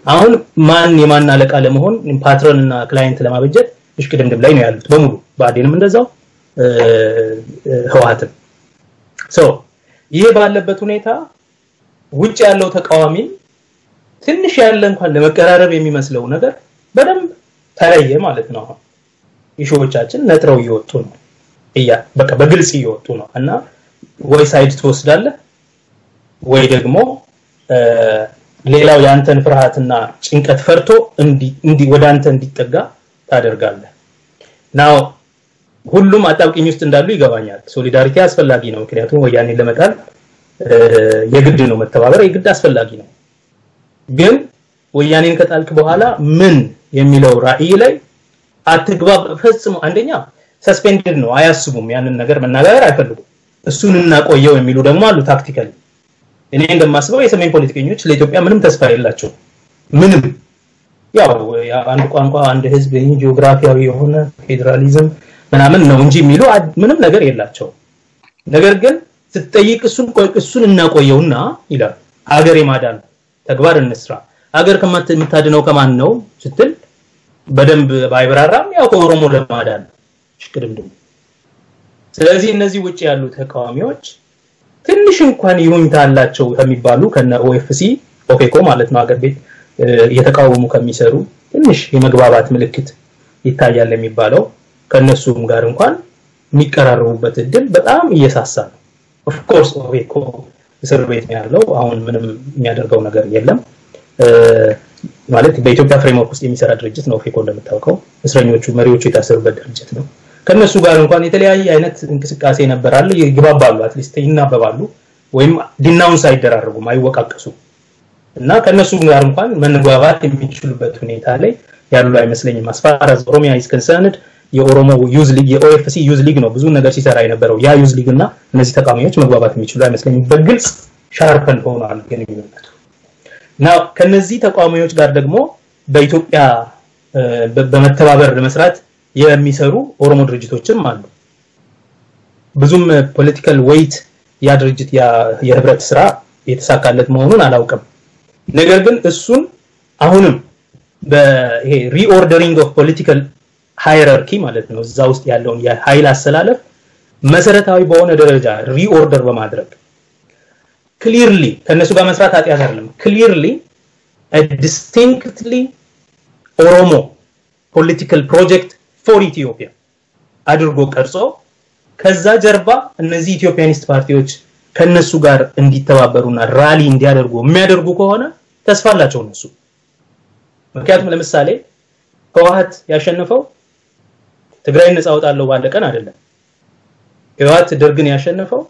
አሁን ማን የማን አለቃ ለመሆን ፓትሮን እና ክላይንት ለማበጀት እሽቅድምድም ላይ ነው ያሉት በሙሉ ባዴንም እንደዛው ህወሓትም ይሄ ባለበት ሁኔታ ውጭ ያለው ተቃዋሚ ትንሽ ያለ እንኳን ለመቀራረብ የሚመስለው ነገር በደንብ ተለየ ማለት ነው ኢሹዎቻችን ነጥረው ይወጡ ነው በቃ በግልጽ ይወጡ ነው እና ወይ ሳይድ ተወስዳለ ወይ ደግሞ ሌላው ያንተን ፍርሃትና ጭንቀት ፈርቶ እንዲ ወደ አንተ እንዲጠጋ ታደርጋለህ ናው ሁሉም አጣብቂኝ ውስጥ እንዳሉ ይገባኛል ሶሊዳሪቲ አስፈላጊ ነው ምክንያቱም ወያኔ ለመጣል የግድ ነው መተባበር የግድ አስፈላጊ ነው ግን ወያኔን ከጣልክ በኋላ ምን የሚለው ራዕይ ላይ አትግባ ፈጽሞ አንደኛ ሰስፔንድድ ነው አያስቡም ያንን ነገር መናገር አይፈልጉም እሱን እናቆየው የሚሉ ደግሞ አሉ ታክቲካሊ እኔ እንደማስበው የሰሜን ፖለቲከኞች ለኢትዮጵያ ምንም ተስፋ የላቸው ምንም ያው አንድ ቋንቋ አንድ ህዝብ ጂኦግራፊያዊ የሆነ ፌደራሊዝም ምናምን ነው እንጂ የሚሉ ምንም ነገር የላቸው ነገር ግን ስትጠይቅ እሱን እናቆየውና ይላል ሀገር የማዳን ተግባር እንስራ ሀገር ከመታደነው ከማን ነው ስትል በደንብ ባይበራራም ያው ከኦሮሞ ለማዳን ሽቅድምድም ስለዚህ እነዚህ ውጪ ያሉ ተቃዋሚዎች ትንሽ እንኳን ይሁንታላቸው ከሚባሉ ከነ ኦኤፍሲ ኦፌኮ ማለት ነው ሀገር ቤት የተቃወሙ ከሚሰሩ ትንሽ የመግባባት ምልክት ይታያል የሚባለው ከነሱም ጋር እንኳን የሚቀራረቡበት እድል በጣም እየሳሳ ነው ኦፍ ኮርስ ኦፌኮ እስር ቤት ነው ያለው አሁን ምንም የሚያደርገው ነገር የለም ማለት በኢትዮጵያ ፍሬምወርክ ውስጥ የሚሰራ ድርጅት ነው ኦፌኮ እንደምታውቀው እስረኞቹ መሪዎቹ የታሰሩበት ድርጅት ነው ከነሱ ጋር እንኳን የተለያየ አይነት እንቅስቃሴ ነበርአል ይግባባሉ አትሊስት ይናበባሉ ወይም ዲናውንስ አይደራረጉ አይወቃቀሱ እና ከነሱ ጋር እንኳን መነጓባት የሚችሉበት ሁኔታ ላይ ያሉ አይመስለኝም አስፋራዝ ኦሮሚያ is concerned የኦሮሞ ዩዝ ሊግ የኦኤፍሲ ዩዝ ሊግ ነው ብዙ ነገር ሲሰራ የነበረው ያ ዩዝ ሊግ እና እነዚህ ተቃዋሚዎች መግባባት የሚችሉ አይመስለኝም በግልጽ ሻርፐን ሆኗል ግንኙነቱ ናው ከነዚህ ተቃዋሚዎች ጋር ደግሞ በኢትዮጵያ በመተባበር ለመስራት የሚሰሩ ኦሮሞ ድርጅቶችም አሉ ብዙም ፖለቲካል ዌይት ያ ድርጅት የህብረት ስራ የተሳካለት መሆኑን አላውቅም ነገር ግን እሱን አሁንም በይሄ ሪኦርደሪንግ ኦፍ ፖለቲካል ሃይራርኪ ማለት ነው እዛ ውስጥ ያለውን የኃይል አሰላለፍ መሰረታዊ በሆነ ደረጃ ሪኦርደር በማድረግ ክሊርሊ ከነሱ ጋር መስራት አጥያት አይደለም ክሊርሊ a distinctly ኦሮሞ ፖለቲካል ፕሮጀክት for Ethiopia አድርጎ ቀርጾ ከዛ ጀርባ እነዚህ ኢትዮጵያኒስት ፓርቲዎች ከነሱ ጋር እንዲተባበሩና ራሊ እንዲያደርጉ የሚያደርጉ ከሆነ ተስፋላቸው እነሱ ምክንያቱም ለምሳሌ ህወሓት ያሸነፈው ትግራይ ነፃ አውጣለሁ ባለ ቀን አይደለም ህወሓት ደርግን ያሸነፈው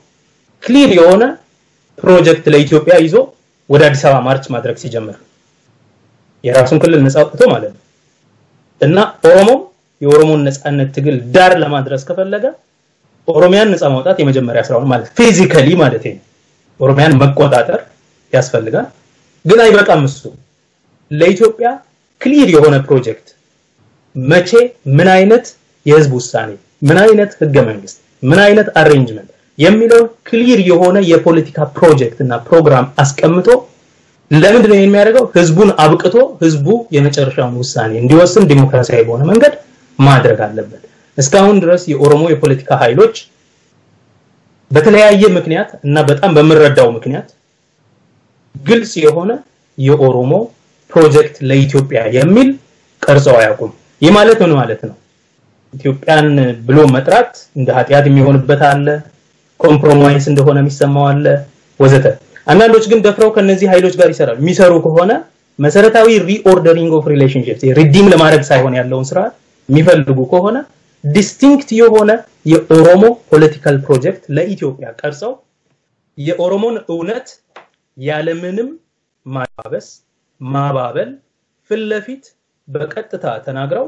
ክሊር የሆነ ፕሮጀክት ለኢትዮጵያ ይዞ ወደ አዲስ አበባ ማርች ማድረግ ሲጀምር የራሱን ክልል ነፃ አውጥቶ ማለት ነው እና ኦሮሞ የኦሮሞን ነፃነት ትግል ዳር ለማድረስ ከፈለገ ኦሮሚያን ነፃ ማውጣት የመጀመሪያ ስራው ማለት ፊዚካሊ ማለት ነው ኦሮሚያን መቆጣጠር ያስፈልጋል ግን አይበቃም እሱ ለኢትዮጵያ ክሊር የሆነ ፕሮጀክት መቼ ምን አይነት የህዝብ ውሳኔ ምን አይነት ህገ መንግስት ምን አይነት አሬንጅመንት የሚለው ክሊር የሆነ የፖለቲካ ፕሮጀክት እና ፕሮግራም አስቀምጦ ለምንድን ነው የሚያደርገው ህዝቡን አብቅቶ ህዝቡ የመጨረሻውን ውሳኔ እንዲወስን ዲሞክራሲያዊ በሆነ መንገድ ማድረግ አለበት እስካሁን ድረስ የኦሮሞ የፖለቲካ ኃይሎች በተለያየ ምክንያት እና በጣም በመረዳው ምክንያት ግልጽ የሆነ የኦሮሞ ፕሮጀክት ለኢትዮጵያ የሚል ቀርጸው አያውቁም ይህ ማለት ምን ማለት ነው ኢትዮጵያን ብሎ መጥራት እንደ ኃጢያት የሚሆንበት አለ ኮምፕሮማይስ እንደሆነ የሚሰማው አለ ወዘተ አንዳንዶች ግን ደፍረው ከነዚህ ኃይሎች ጋር ይሰራሉ የሚሰሩ ከሆነ መሰረታዊ ሪኦርደሪንግ ኦፍ ሪሌሽንሺፕስ ሪዲም ለማድረግ ሳይሆን ያለውን ስራ የሚፈልጉ ከሆነ ዲስቲንክት የሆነ የኦሮሞ ፖለቲካል ፕሮጀክት ለኢትዮጵያ ቀርጸው የኦሮሞን እውነት ያለምንም ማባበል ፍለፊት በቀጥታ ተናግረው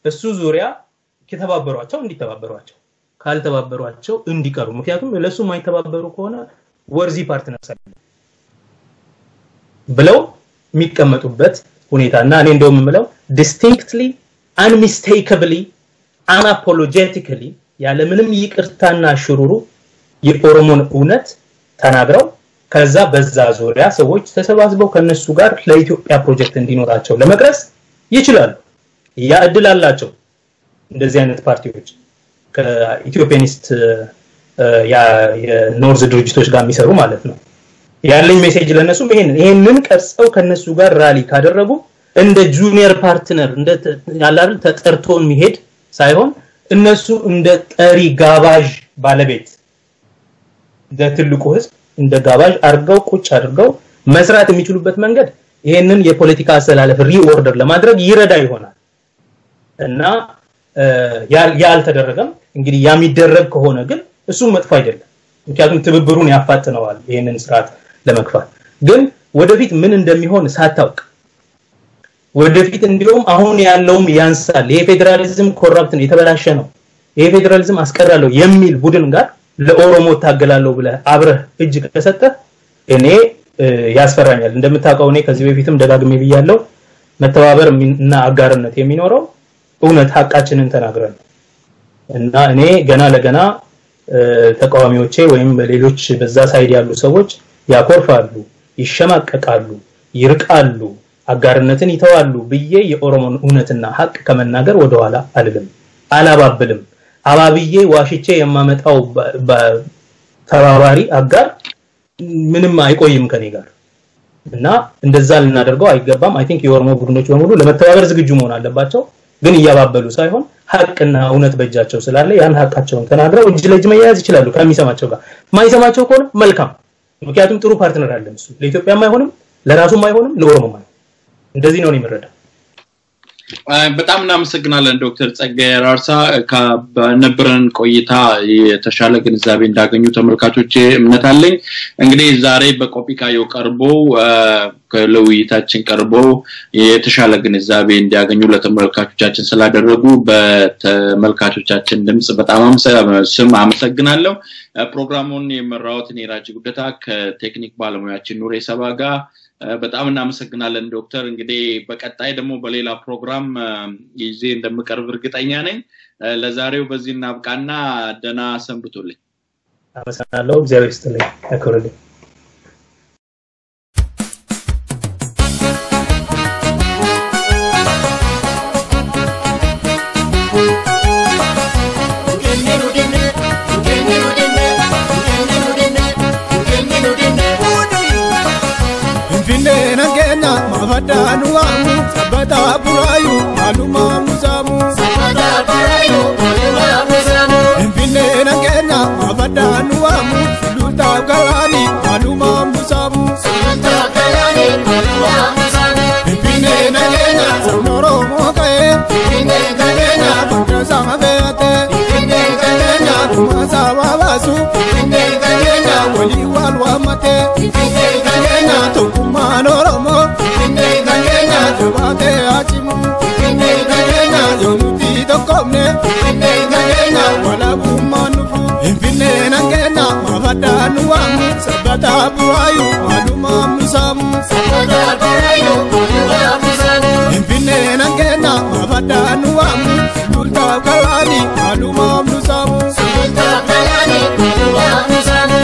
እሱ ዙሪያ ከተባበሯቸው እንዲተባበሯቸው ካልተባበሯቸው እንዲቀሩ ምክንያቱም ለሱ ማይተባበሩ ከሆነ ወርዚ ፓርትነርስ ብለው የሚቀመጡበት ሁኔታና እኔ እንደውም የምለው distinctly unmistakably unapologetically ያለምንም ይቅርታና ሽሩሩ የኦሮሞን እውነት ተናግረው ከዛ በዛ ዙሪያ ሰዎች ተሰባስበው ከነሱ ጋር ለኢትዮጵያ ፕሮጀክት እንዲኖራቸው ለመቅረጽ ይችላሉ ያ እድል አላቸው እንደዚህ አይነት ፓርቲዎች ከኢትዮጵያኒስት የኖርዝ ድርጅቶች ጋር የሚሰሩ ማለት ነው ያለኝ ሜሴጅ ለነሱ ይሄንን ቀርጸው ከነሱ ጋር ራሊ ካደረጉ እንደ ጁኒየር ፓርትነር እንደ ያላል ተጠርቶን የሚሄድ ሳይሆን እነሱ እንደ ጠሪ ጋባዥ ባለቤት ለትልቁ ህዝብ እንደ ጋባዥ አርገው ቁጭ አድርገው መስራት የሚችሉበት መንገድ ይሄንን የፖለቲካ አሰላለፍ ሪኦርደር ለማድረግ ይረዳ ይሆናል እና ያልተደረገም እንግዲህ ያሚደረግ ከሆነ ግን እሱ መጥፎ አይደለም ምክንያቱም ትብብሩን ያፋጥነዋል ይሄንን ስርዓት ለመክፋት ግን ወደፊት ምን እንደሚሆን ሳታውቅ ወደፊት እንዲሁም አሁን ያለውም ያንሳል የፌደራሊዝም ኮራፕት ነው የተበላሸ ነው የፌደራሊዝም አስቀራለሁ የሚል ቡድን ጋር ለኦሮሞ ታገላለሁ ብለ አብረህ እጅ ከሰጠ እኔ ያስፈራኛል እንደምታውቀው እኔ ከዚህ በፊትም ደጋግሜ ብያለሁ መተባበር እና አጋርነት የሚኖረው እውነት ሐቃችንን ተናግረን እና እኔ ገና ለገና ተቃዋሚዎቼ ወይም ሌሎች በዛ ሳይድ ያሉ ሰዎች ያኮርፋሉ ይሸማቀቃሉ ይርቃሉ አጋርነትን ይተዋሉ ብዬ የኦሮሞን እውነትና ሐቅ ከመናገር ወደኋላ አላባብልም አባብዬ ዋሽቼ የማመጣው ተራራሪ አጋር ምንም አይቆይም ከኔ ጋር እና እንደዛ ልናደርገው አይገባም አይ ቲንክ የኦሮሞ ቡድኖች በሙሉ ለመተባበር ዝግጁ መሆን አለባቸው ግን ያባበሉ ሳይሆን ሐቅና እውነት በእጃቸው ስላለ ያን ሐቃቸውን ተናግረው እጅ ለእጅ መያዝ ይችላሉ ከሚሰማቸው ጋር ማይሰማቸው ከሆነ መልካም ምክንያቱም ጥሩ ፓርትነር አለ እሱ ለኢትዮጵያም አይሆንም ለራሱም አይሆንም ለኦሮሞም አይሆንም እንደዚህ ነው የሚረዳው በጣም እናመሰግናለን ዶክተር ጸጋዬ አራርሳ ከነበረን ቆይታ የተሻለ ግንዛቤ እንዳገኙ ተመልካቾች እምነት አለኝ እንግዲህ ዛሬ በቆፒካዮ ቀርቦ ከለውይታችን ቀርቦ የተሻለ ግንዛቤ እንዲያገኙ ለተመልካቾቻችን ስላደረጉ በተመልካቾቻችን ድምጽ በጣም አመሰግናለሁ ፕሮግራሙን የመራውት ኔራጂ ጉደታ ከቴክኒክ ባለሙያችን ኑሬ ሰባ ጋር በጣም እናመሰግናለን ዶክተር እንግዲህ በቀጣይ ደግሞ በሌላ ፕሮግራም ይዤ እንደምቀርብ እርግጠኛ ነኝ ለዛሬው በዚህ እናብቃና ደና ሰንብቱልኝ አመሰግናለሁ እግዚአብሔር ይስጥልኝ አክብሩልኝ Mafadanu amu sabata burayu maluma musamu sabata burayu maluma musamu Empine nangena mafadanu amu luta galani maluma musamu luta galani maluma musamu Empine nangena sonoro mokae Empine nangena bangsa mabete Empine nangena kumasawa basu Empine nangena wali walwa mate Empine nangena tokumanoromo Bate achimu, kene kena yonuti dokomne, kene kena wala bumanufu, kene kena mafada nuamu, sabata burayu maluma musamu, sabata burayu maluma musamu, kene kena mafada nuamu, tulta kalani maluma musamu, tulta kalani maluma musamu.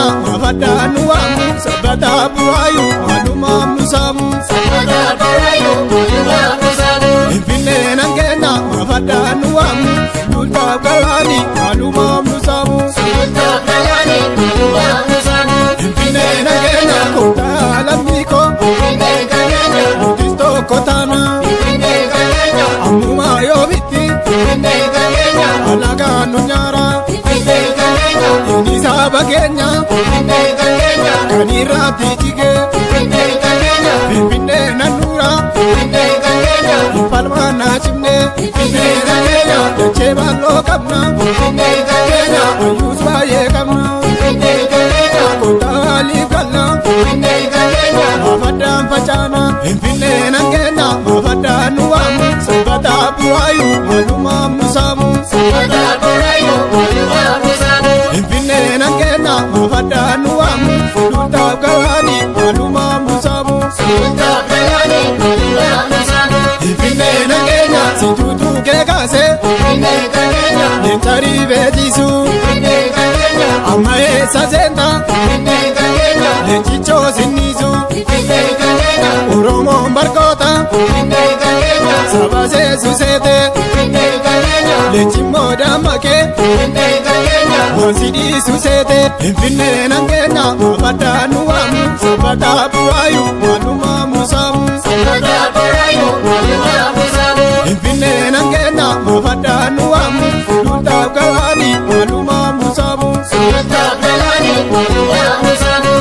Mafadanu amu sabata burayu maluma musamu sabata burayu maluma musamu Empine nangena mafadanu amu sulta galani maluma musamu sulta galani maluma musamu Finfinne nagenya kota lamiko Finfinne nagenya Budisto kotana Finfinne nagenya Amuma yobiti Finfinne nagenya Alaga nunyara Finfinne nagenya Inisa bagenya Finfinne nagenya Kanirati jige Finfinne nagenya Finfinne nanura Finfinne nagenya Palma nachimne Finfinne nagenya Cheba lokabna Finfinne nagenya Ayus baye kamna Finfinne nagenya Kota alikalla Finfinne nagenya Mafadam pachana Finfinne nagenya Mafadam nuamu Sabata buayu Maluma musamu Sabata buayu Maluma musamu Finfinne nagenya Mafadam nuamu Sulta galani Maluma musamu Sulta galani Maluma musamu Finfinne nagenya Situtu kekase Finfinne nagenya Nentari bejisu Finfinne nagenya Amae sazenta Finfinne nagenya Lechicho sinisu Finfinne nagenya Oromo barkota Finfinne nagenya Sabase susete Finfinne nagenya Lechimo damake Finfinne nagenya Wansidi susete Finfinne nagenya Mafada nuamu Sabata buayu Maluma musamu Sabata buayu Maluma musamu Finfinne nagenya Mafada nuamu Sulta galani Maluma musamu Sulta galani Maluma musamu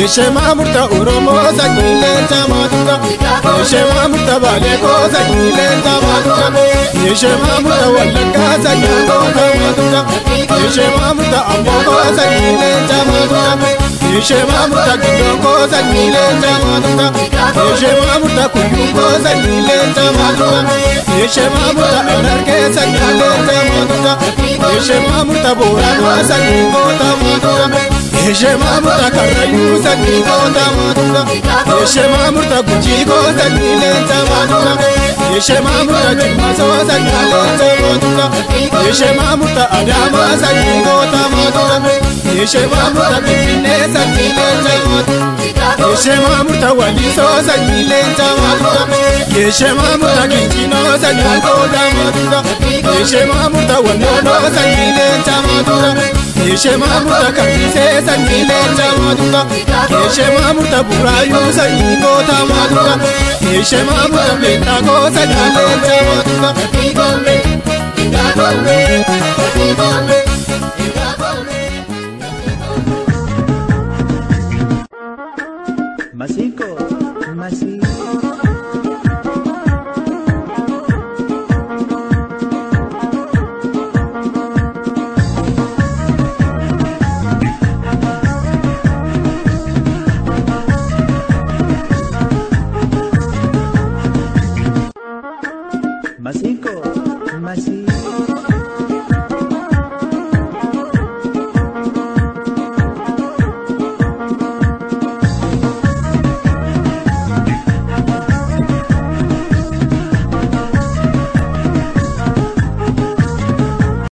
Yeshema murta Oromo sanile tamatuka Yeshema murta Baleko sanile tamatuka Yeshema murta Wallaka sanile tamatuka Yeshema murta Amboko sanile tamatuka Yeshema murta Kiyoko sanile tamatuka Yeshema murta Kuyuko sanile tamatuka Yeshema murta Ararke sanile tamatuka Yeshema murta Borano sanile tamatuka Yeshema murta Karayu sanile tamatuka Yeshema murta Kujiko sanile tamatuka Yeshema murta Jimaso sanile tamatuka Yeshema murta Adama sanile tamatuka Yeshema murta Finfinne sanile tamatuka Yeshema murta Waliso sanile tamatuka Yeshema murta Kinchino sanile tamatuka Yeshema murta Wanono sanile tamatuka Yeshema murta Kandise sanile tamatuka Yeshema murta Burayu sanile tamatuka Yeshema murta Betako sanile tamatuka Masiko, Masiko. Masiko, Masiko.